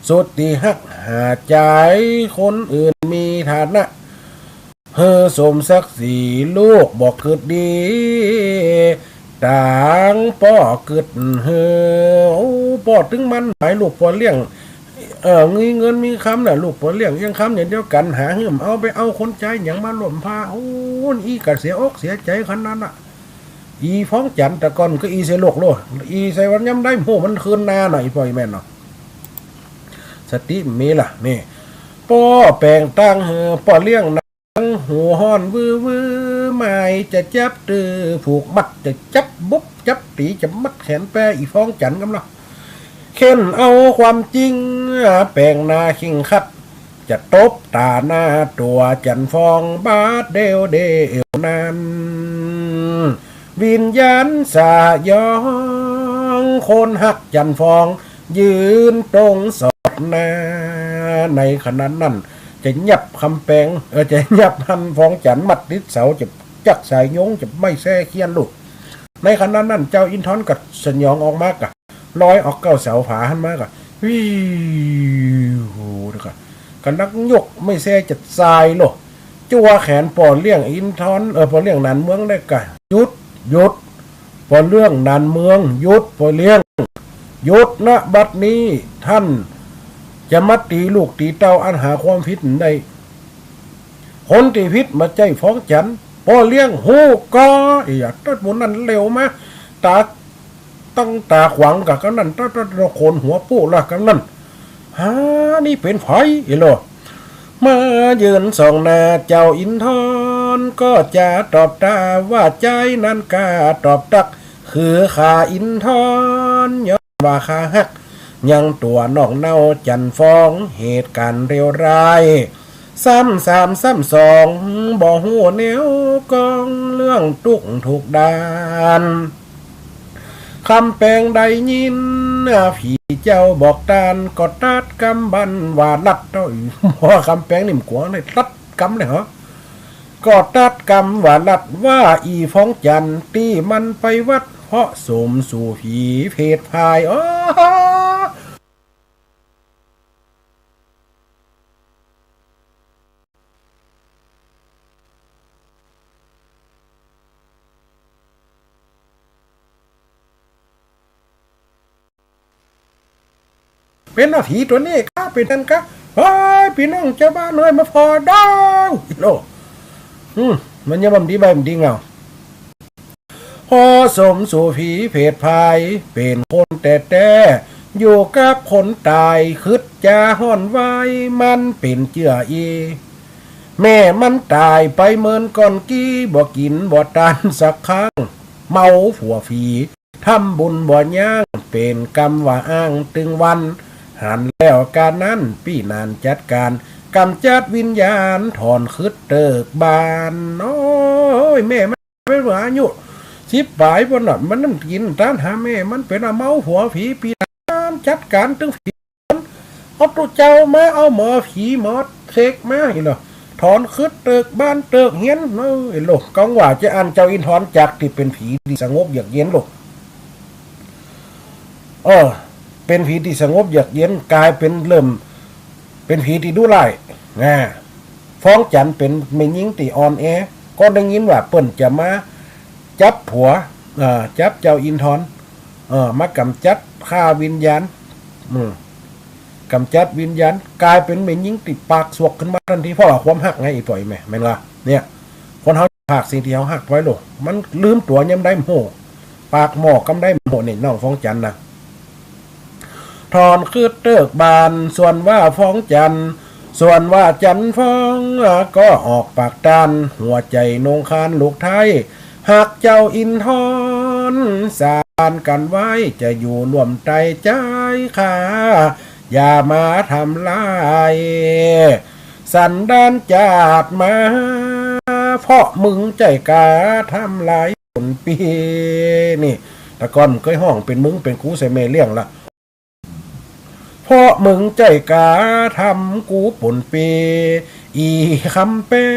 สุดที่หักหาใจคนอื่นมีฐานะเฮอสมศักดิ์ศรีลูกบอกเกิดดีต่างป้อเกิดเฮอป้อถึงมันหมายลูกป้อเลี้ยงมีเงินมีคำน่ะลูกป้อเลี้ยงยังคำอย่างเดียวกันหาเหิมเอาไปเอาคนใจอย่างมาหล่มพาโอ้อีกะเสียอกเสียใจขนาดนั้นอ่ะอีฟ้องจันแต่ก่อนก็อีเสโลกโลอีใส่วันย้ำได้โหมันคืนนาหน่อยปล่อยแม่นเนาะสติมีล่ะนี่ป้อแปลงตั้งป้อเลี้ยงนางหัวห้อนวื้อไม่จะจับตือผูกมัดจะจับบุ๊บจับตีจะมัดแขนแปรอีฟ้องจันกำลังเข็นเอาความจริงแปลงนาขิงคัดจะตบตาหน้าตัวจันฟองบาดเดวนั้นวิญญาณสายองคนหักจันฟองยืนตรงสอดหน้าในขณะนั้นจะยับคำแปลงจะยับหันฟองจันมัดติดเสาจะจักสายยงจะไม่แซ่เคียนลูกในขณะนั้นเจ้าอินทอนกับสัญญองออกมากะลอยออกเก้าเสาผาหันมากะวิวนะครับกันนักยกไม่แซ่จะทรายโลจัวแขนปอเลี้ยงอินทอนปอเลี้ยงนันเมืองได้กะหยุดปอเลี้ยงนันเมืองหยุดปอเลี้ยงหยุดนะบัดนี้ท่านจะมัดตีลูกตีเต้าอันหาความผิดได้คนตีพิษมาใจฟ้องจันปอเลี้ยงหูก็อยากตัดหมุนนั่นเร็วมาตาตั้งตาขวางกับกันนั่นตัดโคนหัวปู้ละกันนั่นนี่เป็นไฟอีโลมายืนส่องหน้าเจ้าอินทอนก็จะตอบตาว่าใจนั้นกาตอบตักคือขาอินทอนย้อนว่าขาหักยังตัวน้องเน่าจันฟ้องเหตุการณ์เร็วร้ายซ้ำสองบ่หูแนวกองเรื่องตุกถูกดานคำแปลงใดยินผีเจ้าบอกตานก็ตัดกำบันว่าลัดต้อยพอคำแปลงนิ่มกวางเลยตัดกำเลยเหรอ ก็ตัดกรรมว่าลัดว่าอีฟ้องจันตีมันไปวัดเพราะสมสู่ผีเพศพายเป็นหน้าผีตัวนี้ข้าเป็นนั่นกะเฮ้ยพี่น้องเจ้าบ้านเลยมาพอดาวโลมันยังมันดีใบมันดีเงาพอสมสู่ผีเพศพายเป็นคนแต่อยู่กับคนตายคึดจะห่อนไว้มันเป็นเจืออีแม่มันตายไปเมินก่อนกี้บ่กินบ่ตานสักครั้งเมาผัวผีทำบุญบ่ย่างเป็นกรรมว่าอ้างตึงวันหันแล้วการนั้นพี่นานจัดการกำจัดวิญญาณถอนคึดเติกบานโอ้ยแม่มันเป็นหวาอยู่สิบปลายบนน่ะมันนั่งกินต้านหาแม่มันเป็นเมาหัวผีปีนานจัดการตึงผีเอาตัวเจ้ามาเอาหมอผีหมอเสกมาเห็นหรอถอนคึดเติกบ้านเติกเฮียนเอ้ยลูกกองว่าจะอันเจ้าอินทรจากที่เป็นผีที่สงบเยือกเย็นลูกเป็นผีที่สงบเยือกเย็นกลายเป็นเริ่มเป็นผีที่ดุร้ายฟ้องจันเป็นไม่ยิงตีอ่อนแอก็ได้ยินว่าเปิ้นจะมาจับผัวจับเจ้าอินทรมากำจัดฆ่าวิญญาณกำจัดวิญญาณกลายเป็นไม่ยิงติดปากสวกขึ้นมาทันทีเพราะว่าความหักไงอีปล่อยแม่แม่นล่ะเนี่ยคนเขาหักสิ่งที่เขาหักไว้ลูกมันลืมตัวยังได้โหปากหมอกกำได้โหเนี่ยน้องฟ้องจันนะถอนคือเติกบานส่วนว่าฟ้องจันส่วนว่าจันฟ้องก็ออกปากดันหัวใจนงคานลูกไทยหากเจ้าอินทรสารกันไว้จะอยู่ร่วมใจใจข้าอย่ามาทำลายสันดานจาดมาเพราะมึงใจกาทำลายผลปีนี่แต่ก่อนเคยห้องเป็นมึงเป็นกูใส่เมเลี้ยงละเพราะมึงใจกาทำกูปุ่นปีอีคำแป้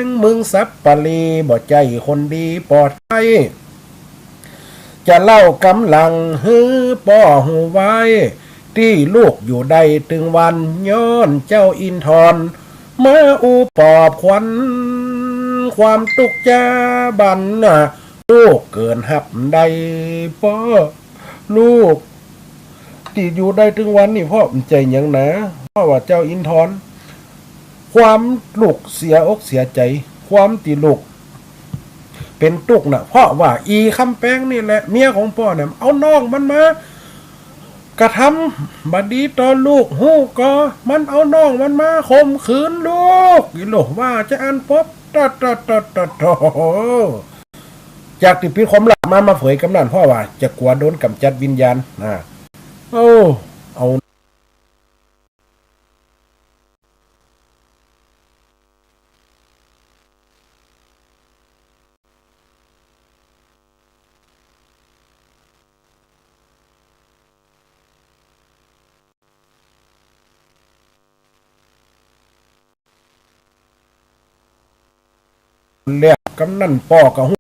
งมึงสับปะลีบ่ใจคนดีปลอดภัยจะเล่ากำลังฮือป้อหูไว้ที่ลูกอยู่ใดถึงวันย้อนเจ้าอินทรมาอูปอบควันความตุกจาบันลูกเกินหับใดป้อลูกที่อยู่ได้ถึงวันนี่พ่อใจยังนะเพราะว่าเจ้าอินทรความลูกเสียอกเสียใจความตีลูกเป็นตุกน่ะเพราะว่าอีคำแป้งนี่แหละเมียของพ่อเนี่ยเอาน้องมันมากระทำบัดดีตอนลูกหูก็มันเอาน้องมันมาข่มขืนลูกอีโลว่าจะอันพบตจากที่พิษความหลักมาเผยกำนันพ่อว่าจะกลัวโดนกำจัดวิญญาณเอาเรียกกำนันป่อกับหู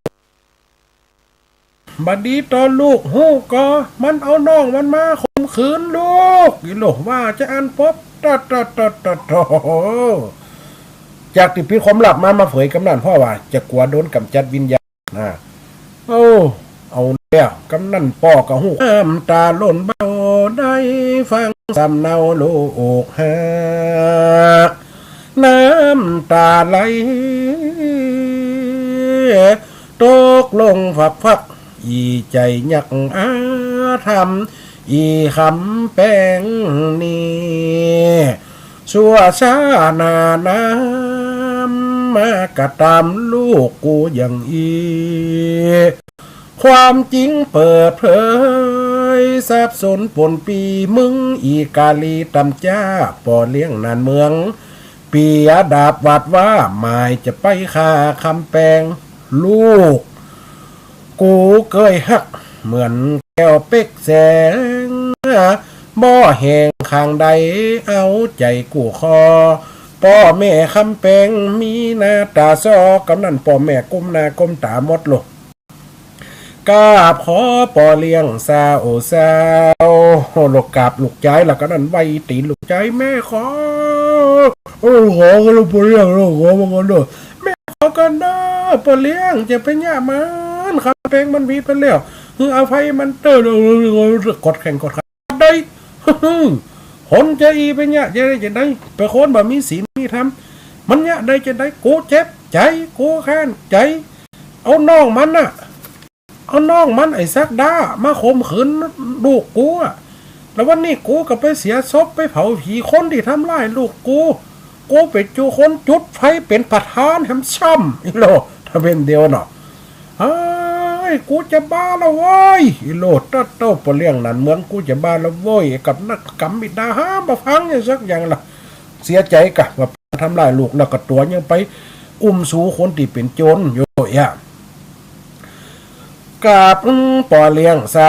บัดดีตอนลูกหูก็มันเอาน้องมันมาข่มขืนลูกอีโลว่าจะอันพบจากที่พิษความหลับมาเผยกำนันพ่อว่าจะกลัวโดนกำจัดวิญญาณเอาแล้วกำนันป่อกับหูน้ำตาล้นเบาได้ฟังสำเนาโลกหาน้ำตาไหลตกลงฝักอีใจยักอาทำอีคำแป้งนี่ชัวชานาน้ำมากระตามลูกกูอย่างอีความจริงเปิดเผยสับสนปนปีมึงอีกาลีตำจ้าปอเลี้ยงนานเมืองปียดาบวัดว่าหมายจะไปฆ่าคำแปลงลูกกูเคยหักเหมือนแก้วเป๊กแสงบ่แหงข้างใดเอาใจกูคอ พ่อแม่คำแปงมีหน้าตาซอกำนันพ่อแม่ก้มหน้าก้มตาหมดลูกกราบขอปอเลี้ยงซาโอซาลูกกราบลูกใจแล้วก็นั่นไว้ตีนลูกใจแม่ขอขอกันลูกปอเลี้ยงลูกขอมากันด้วยแม่ขอกันนะปอเลี้ยงจะเป็นย่ามันคำแปงมันมีไปแล้วเอาไฟมันเตอร์กดแข่งกดขันได้หนจะอีเป็นย่าจะได้ไปโคนบ่มีศีลมีธรรมมันย่าได้จะได้กูเจ็บใจกูแค้นใจเอาน้องมันน่ะเอาน้องมันไอ้ซักด้ามาข่มขืนลูกกูอ่ะแล้ววันนี้กูก็ไปเสียศพไปเผาผีคนที่ทำร้ายลูกกูไปจูคนจุดไฟเป็นประธานแฮมช่ำอีโลถ้าเป็นเดียวเนาะไอ้กูจะบ้าแล้วเว้ยอีโลตัดโต้ปเลี้ยงนั่นเมืองกูจะบ้าแล้วเว้ยกับนักกำบิดาห้ามมาฟังอย่างสักอย่างล่ะเสียใจกะว่าทำร้ายลูกแล้วก็ตัวยังไปอุ้มสูคนที่เป็นโจรโยอ่ะกับปอเลี้ยงสา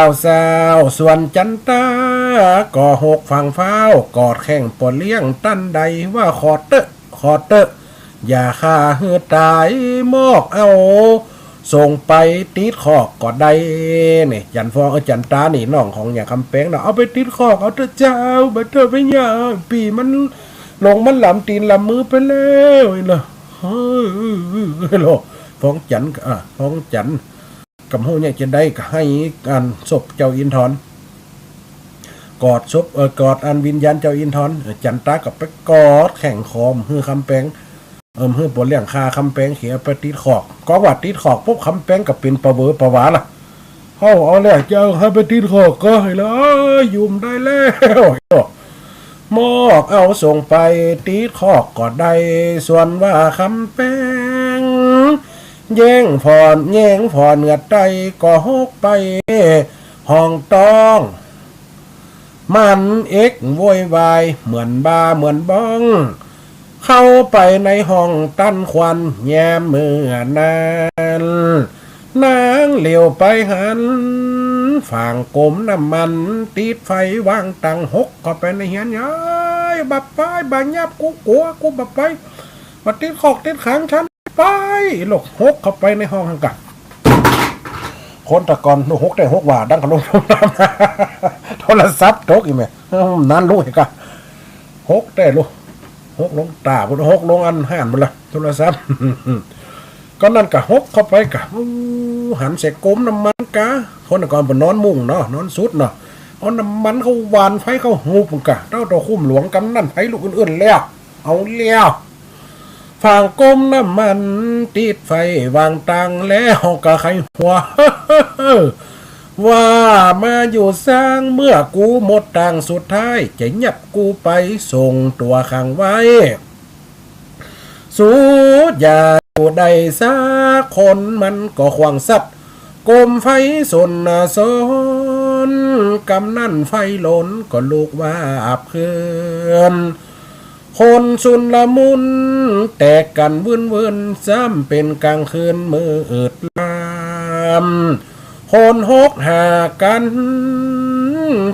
วส่วนจันตาก็หกฝั่งเฝ้ากอดแข่งปอเลี้ยงตั้นใดว่าขอเตอะอย่าฆ่าเหือตายมอกเอาส่งไปติดคอกก็ได้เนี่ยจันฟองจันตานี่น้องของอย่างคำแปงเนาะเอาไปติดคอกเอาเถอะเจ้าบัดเถอะไปย่าปีมันลงมันหลำตีนหลำมือไปแล้วเนาะเฮ้ยโลฟองจันฟองจันกับหูเนี่ยจะได้ก็ให้การศพเจ้าอินทร์กอดศพกอดอันวิญญาณเจ้าอินทร์จันตากับไปกอดแข่งคอมฮือคำแปงฮือปวดเลี้ยงคาคำแปงเขียไปติดขอกก็ว่าติดขอกปุ๊บคำแปงกับเป็นประเวอประวาล่ะเอาแล้วเจ้าให้ไปติดขอกก็ให้แล้วยุ่มได้แล้วมอกเอาส่งไปติดขอกก็ได้ส่วนว่าคำแปงแย่งผ่อนเงือดใจก็ฮกไปห้องต้องมันโวยวายเหมือนบ้าเหมือนบ้องเข้าไปในห้องตั้นควันแย้มมือนานนางเหลียวไปหันฝ่างกลมน้ำมันติดไฟวางตังหกก็ไปในเฮียนย้ายบับไปบัญญับกูกลัวกูบับไปมาติดขอกติดขังฉันไปหลกหกเข้าไปในห้องหังกันคนตะกอนหกได้หกว่าดังกับลงน้ำโทรศัพท์ตกอีกไหมนั่นรู้เหรอกันหกได้ลูกหกลงตาบุหกลงอันหันหมดละโทรศัพท์ก็นั่นกะหกเข้าไปกะหันเสกกลมน้ำมันกะคนตะกอนบนนอนมุ่งเนาะนอนสุดเนาะเอาน้ำมันเขาหวานไฟเขาหูปุ่นกะเต้าตัวคุ้มหลวงกำนั่นไฟลูกอื่นๆแล้วเอาเลี้ยวฝ่างก้มน้ำมันติดไฟวางตังแล้วก็ใครหัวว่ามาอยู่สร้างเมื่อกูหมดตังสุดท้ายจะยับกูไปส่งตัวขังไว้สูดอย่าอยู่ใดสักคนมันก็ขวางสัตว์กลมไฟสนสนกำนั่นไฟล้นก็ลูกว่าอับเคือนคนสุนละมุนแตกกันวุ่นซ้ำเป็นกลางคืนมืออึดลามคนหกหากัน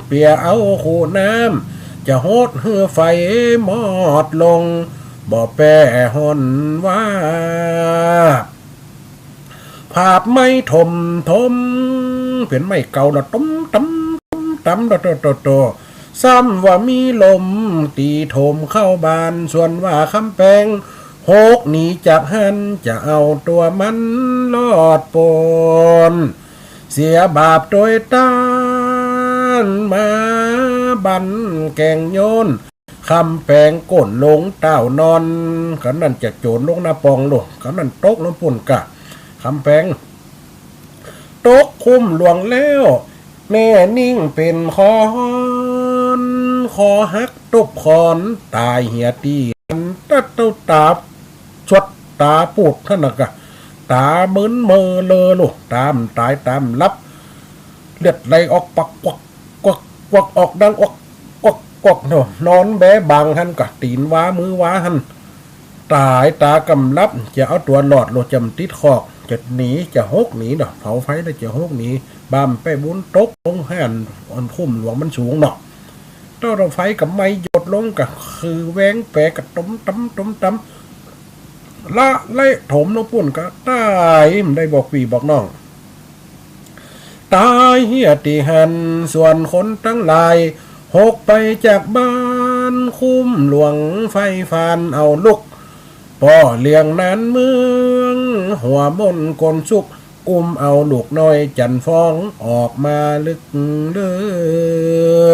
เปียเอาคู่น้ำจะโหดเหือไฟมอดลงบ่แปรหนว่าภาพไม่ทมเป็นไม่เก่าละต้มตโตซ้ำว่ามีลมตีโถมเข้าบานส่วนว่าคำแปงหกหนีจากหันจะเอาตัวมันลอดปนเสียบาปโดยต้านมาบันแกงโยนคำแปงก้นลงเต้านอนกันนั่นจะโจรลงหน้าปองลงกันนั่นตกน้ำปุ่นกะคำแปงตกคุ้มหลวงแล้วแน่นิ่งเป็นคอนคอหักตบคอนตายเหียตีตัดเต้าตาชดตาปูดท่านกะตามึนเมอเลอลูกตามตายตามลับเลือดไหลออกปักกวักออกดังกวักเนาะนอนแบะบางหันกะตีนว้ามือว้าหันตายตากำลับจะเอาตัวหลอดโลจำติดคอกจะหนีจะหกหนีเนาะเผาไฟได้จะหกหนีบามไปบุญตกลงหันอันคุ้มหลวงมันสูงเนาะต้นไฟกับไม้หยด ลงก็คือแหวงแปะกับต้มตำต้มตำละไล่ถมน้องปุ่นก็ตายมันได้บอกพี่บอกน้องตายเฮียติหันส่วนคนทั้งหลายหกไปจากบ้านคุ้มหลวงไฟฟานเอาลุกป่อเลี้ยงนั้นเมืองหัวมนกลสุกเอาลูกน้อยจันฟ้องออกมาลึกเลื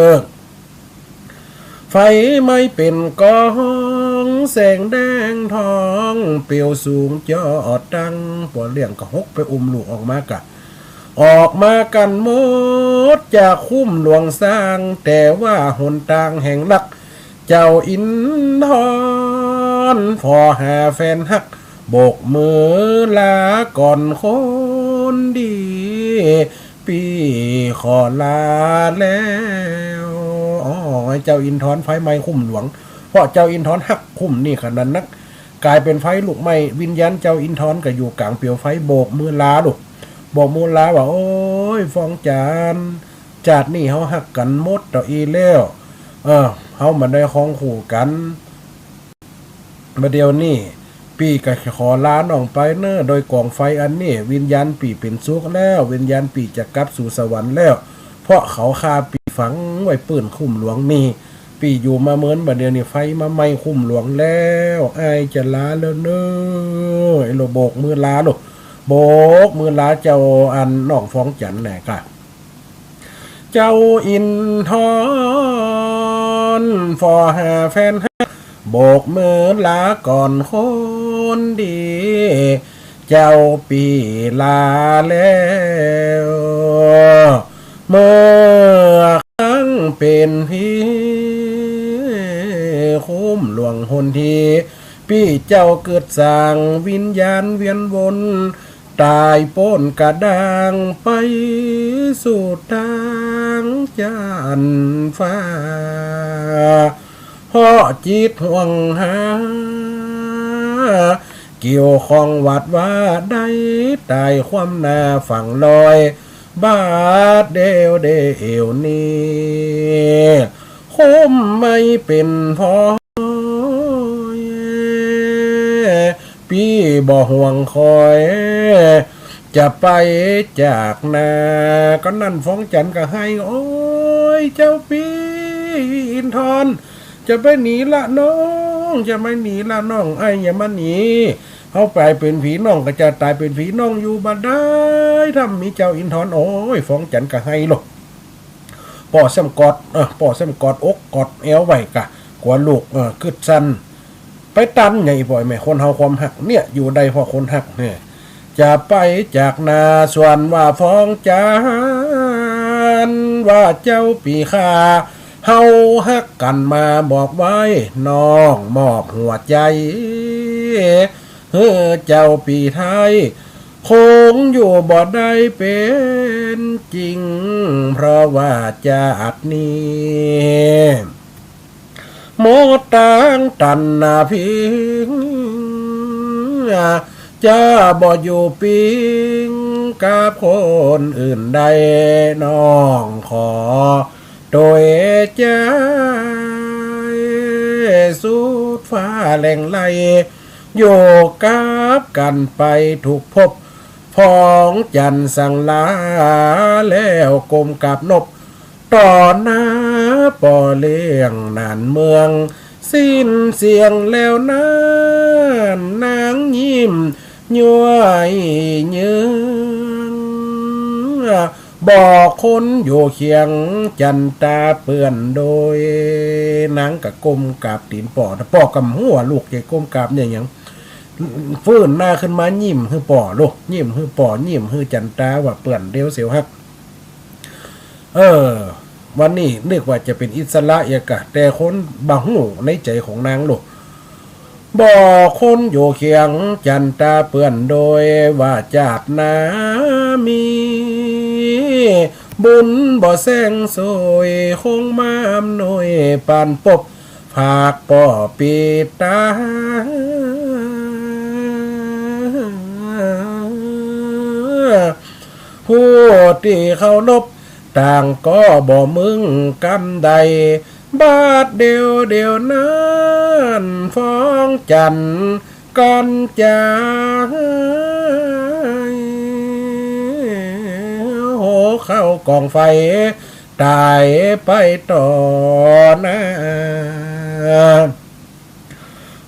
อกไฟไม่เป็นกองแสงแดงทองเปลียวสูงจอดดังป่อเลี้ยงก็หกไปลูกออกมากะออกมากันหมดจากคุ้มหลวงสร้างแต่ว่าหนทางแห่งลักเจ้าอินทรพอหาแฟนฮักโบกมือลาก่อนคนดีปีขอลาแล้วอ๋อเจ้าอินทรไฟไหม้คุ้มหลวงเพราะเจ้าอินทรฮักคุ้มนี่ขนาดนักกลายเป็นไฟลุกไหม้วิญญาณเจ้าอินทรก็อยู่กลางเปลวไฟโบกมือลาลูกบอกมูลาว่าโอ้ยฟองจานจาดนี่เขาหักกันหมดต่ออีแล้วเขามาได้คล้องขู่กันมาเดียวนี่ปีก็ขอลาน้องไปเนอะโดยกองไฟอันนี้วิญญาณปีเป็นสุขแล้ววิญญาณปีจะกลับสู่สวรรค์แล้วเพราะเขาคาปีฝังไว้ปืนคุ้มหลวงนี่ปีอยู่มาเหมือนบัดเดียวนี่ไฟมาไหม้คุ้มหลวงแล้วไอจะลาแล้วเนอะไอโลโบกมือลาลูกโบกมือลาเจ้าอันน้องฟ้องจันแหละค่ะเจ้าอินทรฟอหาแฟนโบกมือลาก่อนคนดีเจ้าปีลาแล้วเมื่อครั้งเป็นพี่คุ้มหลวงหนทีพี่เจ้าเกิดสร้างวิญญาณเวียนวนตายป้นกระด้างไปสู่ทางจันฟ้าเพราะจิตห่วงหาเกี่ยวข้องวัดว่าได้ตายความหน้าฝั่งลอยบาดเดียวนี้คมไม่เป็นพอพี่บ่ห่วงคอยจะไปจากนาก็นั่นฟ้องจันก็ให้โอ้ยเจ้าพี่อินทรจะไปหนีละน้องจะไม่หนีละน้องไอ้อย่ามาหนีเขาไปเป็นผีน้องก็จะตายเป็นผีน้องอยู่บ่ได้ถ้ามีเจ้าอินทรโอ้ยฟ้องจันก็ให้หรอกป่อซ้ำกอดป่อซ้ำกอดอกกอดเอวไว้กะกว่าลูกกึดสันไปตันไงบ่อยแม่คนเฮาความหักเนี่ยอยู่ใดพอคนหักเนี่ยจะไปจากนาส่วนว่าฟ้องจานว่าเจ้าปีคาเฮาฮักกันมาบอกไว้น้องมอบหัวใจเจ้าปีไทยคงอยู่บ่ได้เป็นจริงเพราะว่าจะอัดนี้โมตังตันนาพิงจะบ่อยู่ปิงกับคนอื่นใดน้องขอโดยใจสุดฟ้าแหล่งไหลโยกับกันไปถูกพบพ้องจันสั่งลาแล้วกลมกับนบต่อหน้าป่อเลี้ยงนานเมืองสิ้นเสียงแล้วนั้นนางยิ้มย้อยเยืองบอกคนอยู่เคียงจันตาเปื่อนโดยนางกับกลมกับตีนป่อแต่ป่อกับหัวลูกใหญ่กลมกับเนี่ยยังฟื้นหน้าขึ้นมายิ้มคือป่อลูกยิ้มคือป่อยิ้มคือจันตาว่าเปื่อนเดียวเสียวฮักวันนี้นึกว่าจะเป็นอิสระเอกะแต่คนบางหูในใจของนางลูกบอกคนอยู่เคียงจันตาเปื่อนโดยว่าจากนามีบุญบ่แสงสวยคงมาอำนวยปานปบฝากป่อปีตาผู้ที่เขานบต่างก็บ่มึงกำใด บาดเดียวนั้นฟ้องจันก่อนจะโหเข้ากองไฟตายไปต่อหน้า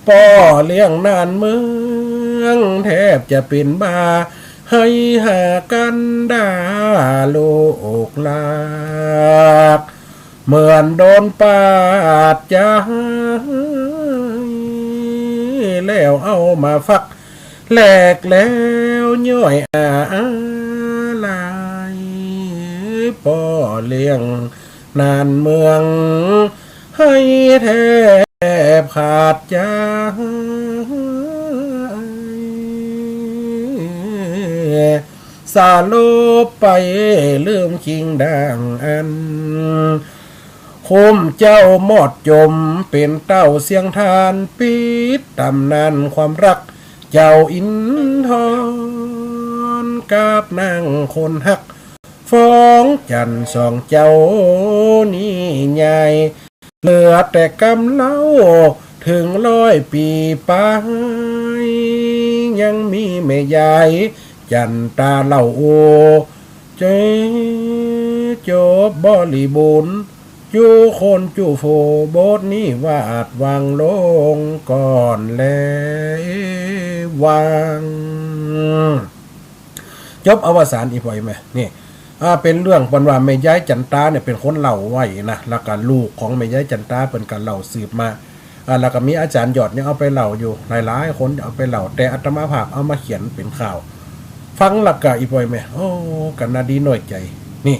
ป่อเลี้ยงนานเมืองแทบจะเป็นบ้าให้หากันด่าลูกหลากเหมือนโดนปาดใจแล้วเอามาฟักแหลกแล้วย่อยอะไรป่อเลี้ยงนานเมืองให้แทบขาดใจสาโลบไปลืมคิงดังอันคุมเจ้าหมดจมเป็นเต้าเสียงทานปิดตำนานความรักเจ้าอินทรกับนางคนหักฟ้องจันสองเจ้านี่ใหญ่เหลือแต่กำเล่าถึง100 ปีไปยังมีแม่ยายจันตาเล่าโอเจจบบริบูรณ์จูคนจูโฟโบสนี้วาดวางลงก่อนแล้ววางจบอวสานอีกบ่อยไหมนี่เป็นเรื่องวันว่าแม่ยายจันตาเนี่ยเป็นคนเล่าไว้นะแล้วก็ลูกของแม่ยายจันตาเป็นการเล่าสืบมาแล้วก็มีอาจารย์หยอดเนี่ยเอาไปเล่าอยู่หลายๆคนเอาไปเล่าแต่อาตมาภาพเอามาเขียนเป็นข่าวฟังหลักกะอีบ่อยไหมโอ้กันนาดีหน่อยใจนี่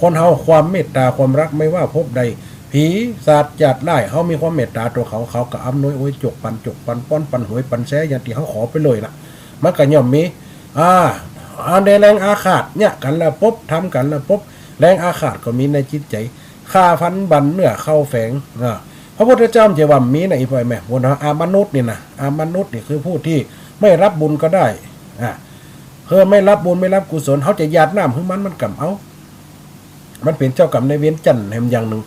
คนเฮาความเมตตาความรักไม่ว่าพบใดผีศาสตร์จัดได้เขามีความเมตตาตัวเขาก็อำนวยโอ้ยจกปันป้อนปันหวยปันแซ่อย่างที่เขาขอไปเลยล่ะมันก็ย่อมมีในแรงอาฆาตเนี่ยกันละปุ๊บทำกันละปุ๊บแรงอาฆาตก็มีในจิตใจฆ่าฟันบันเนื้อเข้าแฝงพระพุทธเจ้าจะว่ามีในอีกบ่อยไหมวันมนุษย์นี่นะมนุษย์นี่คือผู้ที่ไม่รับบุญก็ได้ไม่รับบุญไม่รับกุศลเขาจะหยาดน้ำคือมันกำเอามันเป็นเจ้ากรรมในเวียนจันทร์แห่งอย่างหนึ่ง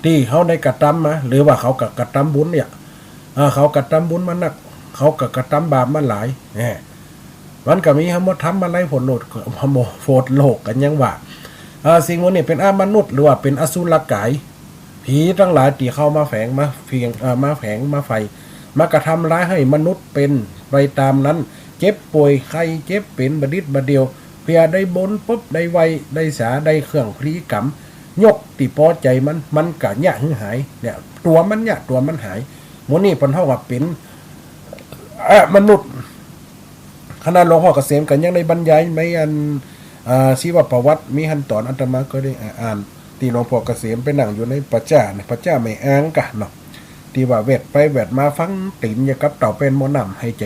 ที่เขาได้กระทำมาหรือว่าเขากระทำบุญเนี่ยเขากระทำบุญมานักเขากระทำบาปมาหลายมันก็มีคำว่าทำมาไล่ผลโลดโฟดโลกกันยังว่าสิ่งวันนี้เป็นมนุษย์หรือว่าเป็นอสุรกายผีทั้งหลายที่เข้ามาแฝงมามาแฝงมาไฟมากระทำร้ายให้มนุษย์เป็นไปตามนั้นเจ็บป่วยใครเจ็บเป็นบดิษบดเดียวเพียได้บนปุ๊บได้ไวได้สาได้เครื่องพลีกรรมยกติพอใจมันกะเนี่ยหหายเนี่ยตัวมันหายโมนี่ปนเท่ากับเป็นมนุษย์ขณะหลวงพ่อเกษมกันยังได้บรรยายไม่อันชีวประวัติมีขั้นตอนอาตมาก็ได้อ่านที่หลวงพ่อเกษมไปนั่งอยู่ในปัจจ่าเนี่ยปัจจ่าไม่อ้างกันเนาะที่ว่าเวทไปเวทมาฟังติ๋มอย่างกับเต่าเป็นหมอนำให้ใจ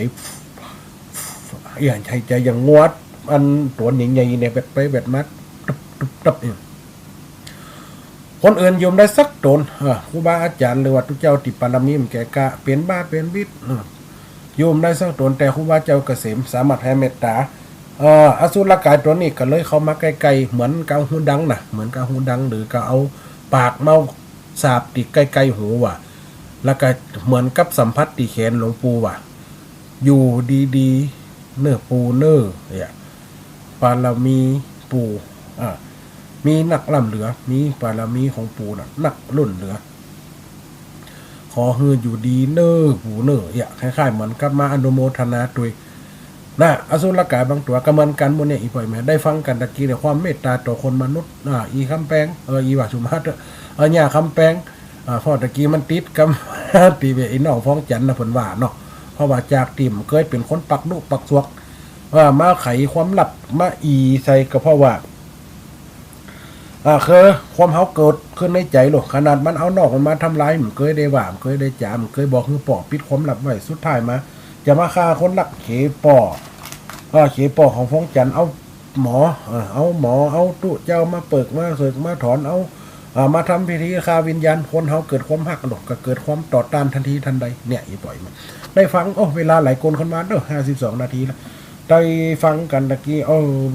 ให้ใจอย่างงวดอันตัวใหญ่ๆเนี่ยไปเวทมาตับคนอื่นโยมได้สักตนครูบาอาจารย์หรือว่าทุกเจ้าติปารมีมแก่กะเป็นบ้าเป็นวิทย์โยมได้สักตนแต่ครูบาเจ้าเกษมสามารถให้เมตตาอสุรกายตัวนี้ก็เลยเข้ามาใกล้ๆเหมือนกาหูดังนะเหมือนกาหูดังหรือก็เอาปากเมาสาบติดใกล้ๆหูว่ะแล้วก็เหมือนกับสัมผัสติแขนหลวงปู่ว่ะอยู่ดีๆเนื้อปูเนื้อเนี่ยปารมีปู่มีนักล่ำเหลือมีปารมีของปู่น่ะนักลุ่นเหลือขอฮืออยู่ดีเน้อปู่เน้อเนี่ยคล้ายๆเหมือนกับมาอนุโมทนาด้วยนะอสุรกายบางตัวกำมันกันบนเนี่ยอีป่อยแม่ได้ฟังกันตะกี้เนี่ยความเมตตาต่อคนมนุษย์อีคำแปงอีว่าสุมาตเนี่ยคำแปงพอตะกี้มันติดกับตีเวไอ้น้องฟ้องจันนะผลว่าเนาะเพราะว่าจากติ่มเคยเป็นคนปักนุปักสวกมาไขความลับมาใส่ก็เพราะว่าคือความเฮาเกิดขึ้นในใจหรอกขนาดมันเอานอกมันมาทำร้ายมันเคยได้ว่ามันเคยได้จามเคยบอกคือปอปิดความลับไว้สุดท้ายมาจะมาฆ่าคนรักเขปอเขปอของฟ้องจันเอาหมอเอาตุเจ้ามาเปิกมาเสกมาถอนเอามาทำพิธีฆ่าวิญญาณคนเฮาเกิดความหักหรอกก็เกิดความต่อต้านทันทีทันใดเนี่ยอีปล่อยมันได้ฟังเวลาหลายคนคนมา52 นาทีแล้วได้ฟังกันตะกี้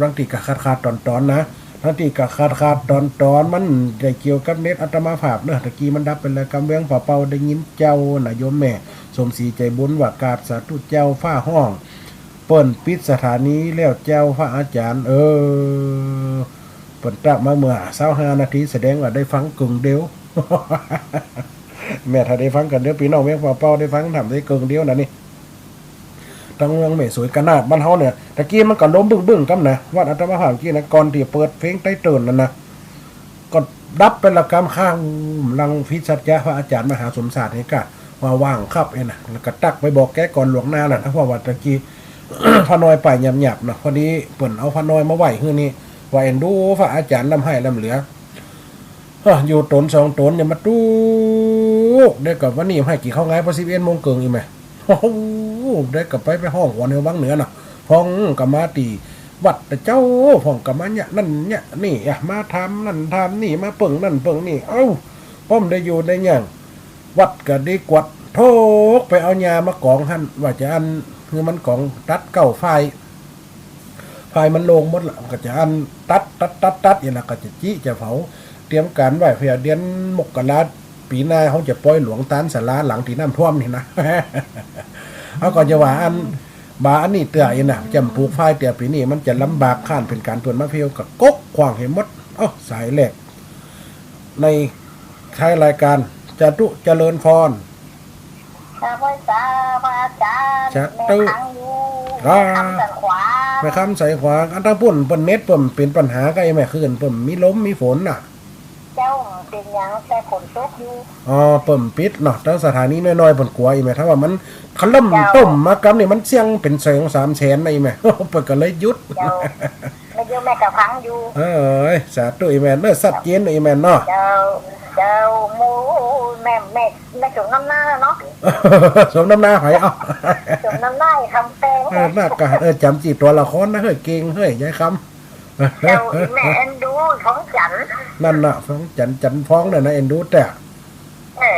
บางทีก็ขาดตอนนะ ทันทีก็ขาดตอนมันได้เกี่ยวกับเน็ตอัตมาภาพเนอะตะกี้มันดับเป็นแล้วกำเวียงเป่าได้ยินเจ้าน่ะโยมแม่สมศรีใจบุญว่ากราบสาธุเจ้าฟ้าห้องเปิ้นปิดสถานีแล้วเจ้าพระอาจารย์เปิ้นตรับมาเมื่อ25นาทีแสดงว่าได้ฟังกึ่งเดียว แม่ถ้าได้ฟังกันเดี๋ยวพี่น้องเวียงเป่าได้ฟังทำได้กึ่งเดียวนะนี่ตั้งเมืองแม่สวยกะนาดบ้านเฮาเนี่ยตะกี้มันก็ล้มบึ้งๆกันนะวัดอัตมาภาพกี้นะก่อนที่เปิดเพลงใต้เตือนนั่นนะก็ดับเป็นละกรรมข้างลังพิชัดยะพระอาจารย์มหาสมศาสตร์นี่ก็ว่าว่างครับเองนะแล้วก็ตักไปบอกแกก่อนหลวงหน้าแหละนะเพราะว่าตะกี้ พระน้อยไปหยาบๆนะพอดีเปิ่นเอาพระน้อยมาไหวฮื้อนี่ว่าเอ็นดูพระอาจารย์ลำให้ลำเหลืออยู่ตน2ตนอย่ามาตู้ได้กับวันนี้ให้กี่เข้าไงพอ11 โมงเกิงอีไหมโอ้โหได้กับไปห้องหัวเหนือวังเหนือน่ะห้องกับมาตีวัดแต่เจ้าห้องกับมาเนี่ยนั่นเนี่ยนี่มาทำนั่นทำนี่มาเปิ่งนั่นเปิ่งนี่เอ้าป้อมได้อยู่ได้ยังวัดก็ได้กวดโทกไปเอายามากองหันว่าจะอันคือมันกองตัดเก้าไฟมันลงหมดละก็จะอันตัดอย่างละก็จะจี้จะเผาเตรียมการไว้เพื่อเดือนมกราปีหน้าเขาจะปล่อยหลวงตาลสาราหลังที่น้ำท่วมนี่นะ เขาก็จะว่าอันอันนี้เตือนนะจำปลูกไฟเตือปีนี้มันจะลำบากข้านเป็นการตรวจมะเพียวกับก๊กขวางเห็นมดสายแหลกในท้ายรายการจะตุเจริญพรข้าพเจ้าพระอาจารย์ จะ แม่ ตุ ขังอยู่แม่คำสันขวา แม่คำใส่ขวาอันตาปุ่นเปิ่นเน็ตเปิ่มเป็นปัญหาก็ไอ้แม่คืนเปิ่มมีลมมีฝนน่ะ เจ้าเป็นหยังแต่ผลตกอยู่ เปิ่มปิดเนาะแต่สถานีน้อยๆเปิ่นกลัวอีแม่ถ้าว่ามันขล่มต้มมากำนี่มันเสี่ยงเป็น2-3 แสนนะอีแม่ เปิ่นก็เลยหยุด เจ้าไม่อยู่แม่กับพังอยู่ สาธุอีแม่เด้อสัตว์เย็นอีแม่เนาะ เจ้าหมูแม่สมน้ำหน้าเนาะ สมน้ำหน้าหอยเอา สมน้ำหน้าคำแป้ง หน้ากะจำจีตัวละครนะเฮ้ยเก่งเฮ้ยยายคำ เจ้าแม่เอ็นดูของฉัน นั่นน่ะฟ้องจันฟ้องเนี่ยนะเอ็นดูแต่ แม่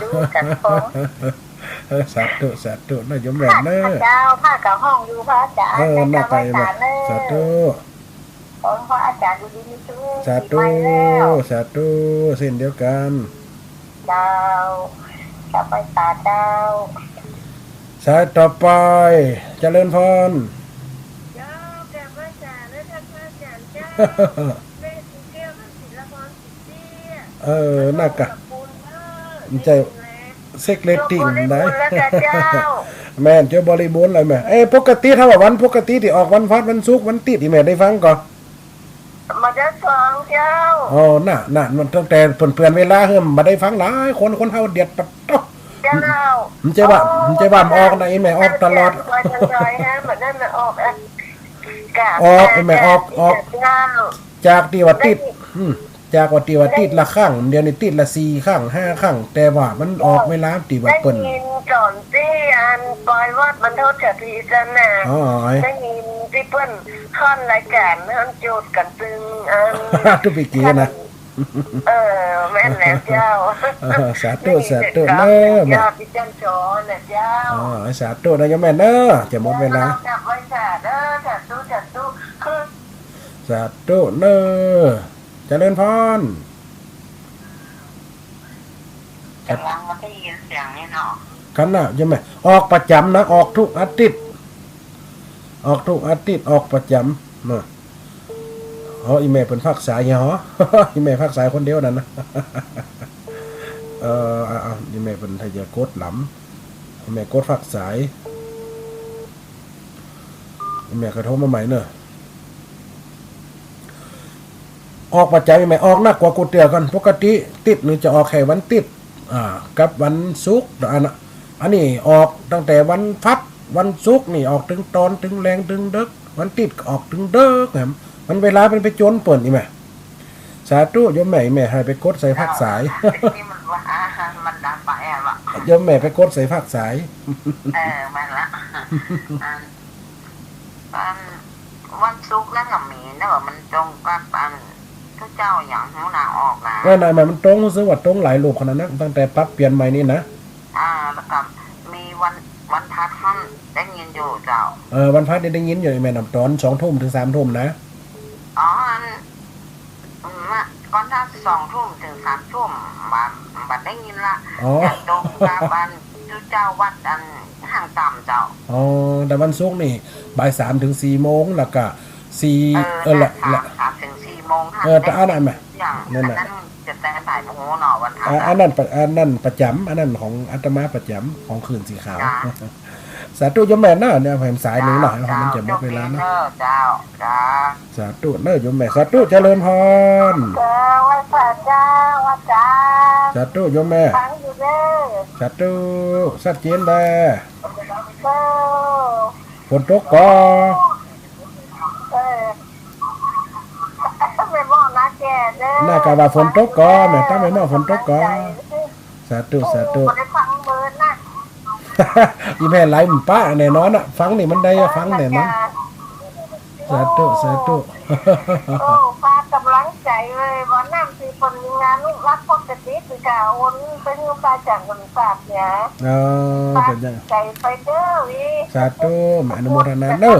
ดูกันของ สาธุนะโยมแม่เนอะ เจ้าผ้ากับห้องอยู่พระอาจารย์ หน้าไปแม่สาธุ ของพระอาจารย์ดูดีนี่ชู สาธุเส้นเดียวกัน เจ้าจะไปตาเจ้า สายต่อไปเจริญพร เจ้าแก่พระอาจารย์และท่านพระอาจารย์เจ้าแม่สีเกี้ยวกับศิลปรสิเตี้ย น่ากะมันใจเซ็กเลตติ้งได้ แม่นเจ้าบริบูรณ์อะไรแม่ปกติถ้าว่าวันปกติที่ออกวันพัดวันศุกร์วันติดอีแม่ได้ฟังก่อน มาจะสองเจ้า น่ะมันตั้งแต่เปลี่ยนเวลาเฮิมมาได้ฟังหลายคนเฮาเดือดปัดต๊อก เจ้า มันจะว่ามันออกนะไอ้แม่ออกตลอด วันจันทร์ฮะเหมือนนั่นมันออกไอ้แม่ออกจากที่ว่าติดจากว่าที่ว่าติดละครั้งเดี๋ยวนี้ติดละ4 ครั้ง5 ครั้งแต่ว่ามันออกเวลาที่ว่าเปิ้น ได้ยินก่อนที่อันปล่อยวัดบรรทุกเถิดทีจันน่ะได้ยินที่เปิ้นค่อนรายการอันโจทย์กันตึงอัน ทุกปีกี้นะ แม่นแล้วเจ้า สาธุเนอะ เจ้าพี่จันจอนะเจ้า สาธุนะโยมแม่เนอะจะหมดเวลา จับไว้จ้าเด้อจัดตู้คือ สาธุเนอะเจริญพร กำลังมาได้ยินเสียงนี่เนาะ กันนะใช่ไหมออกประจำนะออกทุกอาทิตย์ออกประจำเนาะอีเมลเป็นภาคสายเหรอ อีเมลภาคสายคนเดียวนั่นนะ อีเมลเป็นทะเยโคตรหลำอีเมลโคตรภาคสายอีเมลกระทบมาใหม่เนอะออกประจำอีเมลออกหนักกว่ากูเตียกันปกติติดหรือจะออกแค่วันติดกับวันศุกร์อันนี้ออกตั้งแต่วันพัดวันศุกร์นี่ออกถึงตอนถึงแรงถึงเด็กวันติดออกถึงเด็กแหมมันเวลาเป็นไปโจนเปิดนี่แม่สาธุโยมแม่ให้ไปกดใส่ภาคสายนี่มันว่ามันดังไปอ่ะวะ โยมแม่ไปกดใส่ภาคสายมันละวันศุกร์แล้วก็มีนะว่ามันตรงกับทุกเจ้าอย่างหัวหน้าออกนะนายมันตรงรู้สึกว่าตรงหลายลูกขนาดนั้นตั้งแต่ปรับเปลี่ยนใหม่นี่นะแล้วก็มีวันพัดท่านได้ยินอยู่เจ้าวันพัดได้ยินอยู่แม่นำตอน2 ทุ่มถึง3 ทุ่มนะ 2 ทุ่มถึง3 ทุ่มบัดได้ยินละ อ๋อ จากตรงมาบ้านเจ้าวัดอันห่างต่ำเจ้า อ๋อแต่วันศุกร์นี่บ่าย3 ถึง 4 โมงแล้วก็4ละ 3 ถึง 4 โมงค่ะ แต่อันนั้นไหม อย่าง นั่ อั น น น่ะ นั้นจะแต่ถ่ายโมโหหน่อวันถัด อันนั้นประจำอันนั้นของอาตมาประจำของคืนสีขาว สาธุโยมแม่เนาะเนี่ยผมสายหนึ่งหน่อยเพราะมันจะหมดเวลาเนาะ เจ้าจ้า สาธุเนาะโยมแม่สาธุเจริญพร เจ้าวัดพระเจ้าวัดจ้า สาธุโยมแม่ ฟังอยู่เด้อ สาธุสัดเจนแบ เจ้า ฝนตกก่อ ไม่บอกนะแกเด้อ หน้ากะว่าฝนตกก่อแม่ตั้งไม่มอฝนตกก่อสาธุสาธุ บ่ได้ฟังเบิร์นนะ อีแม่ไหลมันป้าแน่นอนอ่ะฟังนี่มันได้ฟังแน่นอนสาธุสาธุ โอ้ฟ้ากำลังใจเลยว่าน้ำสีฝนมีงานลูกรักปกติคือกะโอนเป็นลูกตาจากคนฝากเนี่ย ฝาก เป็นยัง ใจไปเด้อวิ สาธุแม่อนุโมทนาเด้อ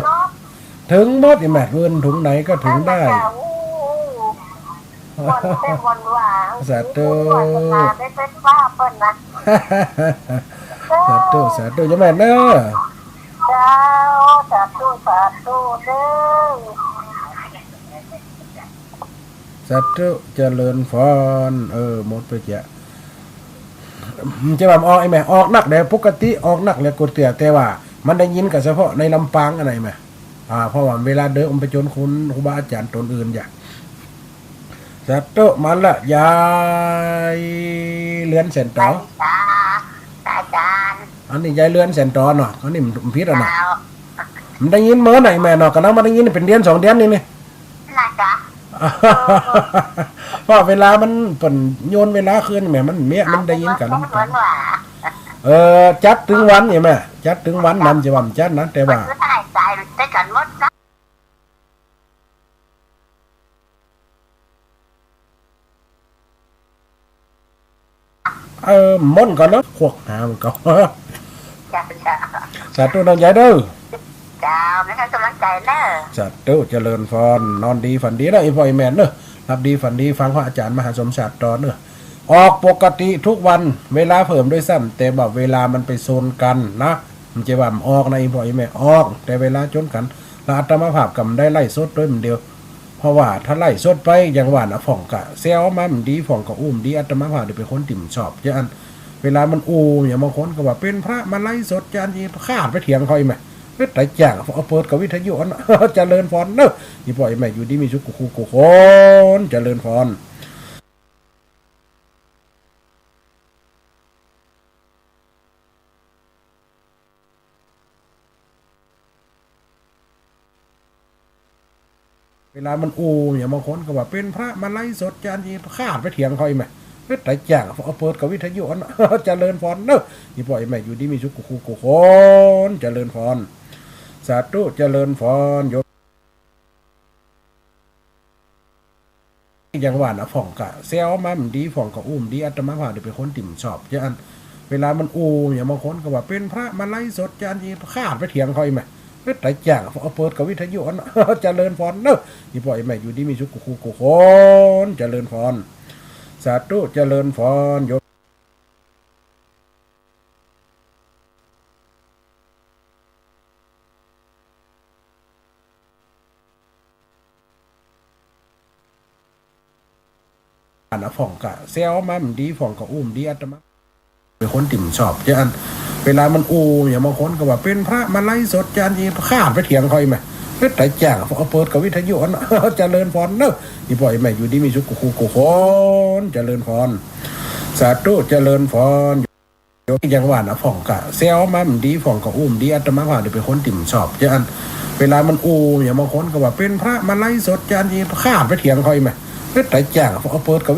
ถึงหมดอีแม่เงินถุงไหนก็ถึงได้ วันเป็นวันหวาน สาธุ วันมาได้เป็นป้าเปิ้นนะ สาธุสาธุโยมแม่เด้อ เจ้าสาธุสาธุเด้อ สาธุเจริญพรหมดไปจ้ะจะว่าออกไอ้แม่ออกนักแต่ปกติออกนักแล้วกดเตี่ยแต่ว่ามันได้ยินกับเฉพาะในลำปางอะไรแม่เพราะว่าเวลาเดินไปจนคุณครูบาอาจารย์ตนอื่นจ้ะสาธุมันละยายเลือนเส้นต่อ จ้าอาจารย์ อันนี้ยายเลือนเส้นต่อเนาะอันนี้มันพิษอ่ะเนาะ เจ้า มันได้ยินเมื่อไหนแม่เนาะก็นั้นมันได้ยินเป็นเดือน2 เดือนนี่นี่ นะจ๊ะ เพราะเวลามันเปิ่นโยนเวลาคืนแม่มันเมียมันได้ยินกัน เหมือนว่า จัดถึงวันนี่แม่จัดถึงวันนำจะว่าจัดนะแต่ว่า ก็ได้ใจได้กันหมดนะ ม่อนก่อนเนาะพวกหามันก็ จ้าจ้า สาธุน้องใหญ่เด้อ เจ้าไม่ให้กำลังใจเด้อ สาธุเจริญพรนอนดีฝันดีนะไอ้พ่อไอ้แม่เนอะรับดีฝันดีฟังพระอาจารย์มหาสมศักดิ์ตอนเนอะออกปกติทุกวันเวลาเพิ่มด้วยซ้ำแต่แบบเวลามันไปโซนกันนะมันจะว่ามันออกนะไอ้พ่อไอ้แม่ออก แต่เวลาจนกันแล้วอาตมาภาพกับได้ไล่สดด้วยมันเดียว เพราะว่าถ้าไล่สดไปอย่างว่านะฝ่องกะเซลมามันดีฝ่องกะอุ้มดีอาตมาภาพเป็นคนติ่มชอบจะอันเวลามันอูอย่างบางคนก็ว่าเป็นพระมาไล่สดจานยีขาดไปเถียงเขาอีกไหมเฮ้ยแต่จ่างเอาเปิดกับวิทยุอันเจริญพรเนอะนี่ปล่อยแม่อยู่ดีมีชุกกูกูคนเจริญพรเวลามันอูอย่างบางคนก็ว่าเป็นพระมาไล่สดจานยีขาดไปเถียงเขาอีกไหมเฮ้ยแต่จ่างเอาเปิดกับวิทยุอันเจริญพรเนอะนี่ปล่อยแม่อยู่ดีมีชุกกูคนเจริญพรสาธุเจริญพรโยอย่างว่านะฝ่องกะเซลมามันดีฝ่องกะอุ้มดีอาตมาภาพเป็นคนติ่มชอบจะอันเวลามันอูอย่างบางคนก็ว่าเป็นพระมาไล่สดจานยีขาดไปเถียงเขาอีกไหมเฮ้ยแต่จ่างเอาเปิดกับวิทยุอันเจริญพรเนอะนี่ปล่อยแม่อยู่ดีมีชุกกูคนเจริญพรสาธุเจริญพรโยนะฝ่องกะเซลมามันดีฝ่องกะอุ้มดีอาตมาเป็นคนติ่มชอบจะอันเวลามันอูอย่างบางคนก็ว่าเป็นพระมาไล่สดจานยีขาดไปเถียงเขาอีกไหมเฮ้ยแต่จ่างเอาเปิดกับวิทยุอันเจริญพรเนอะนี่ปล่อยแม่อยู่ดีมีชุกกูคนเจริญพรสาธุเจริญพรอย่างว่านะฝ่องกะเซลมามันดีฝ่องกะอุ้มดีอาตมาภาพเป็นคนติ่มชอบจะอันเวลามันอูอย่างบางคนก็ว่าเป็นพระมาไล่สดจานยีขาดไปเถียงเขาอีกไหมเฮ้ยแต่จ่างเอาเปิดกับ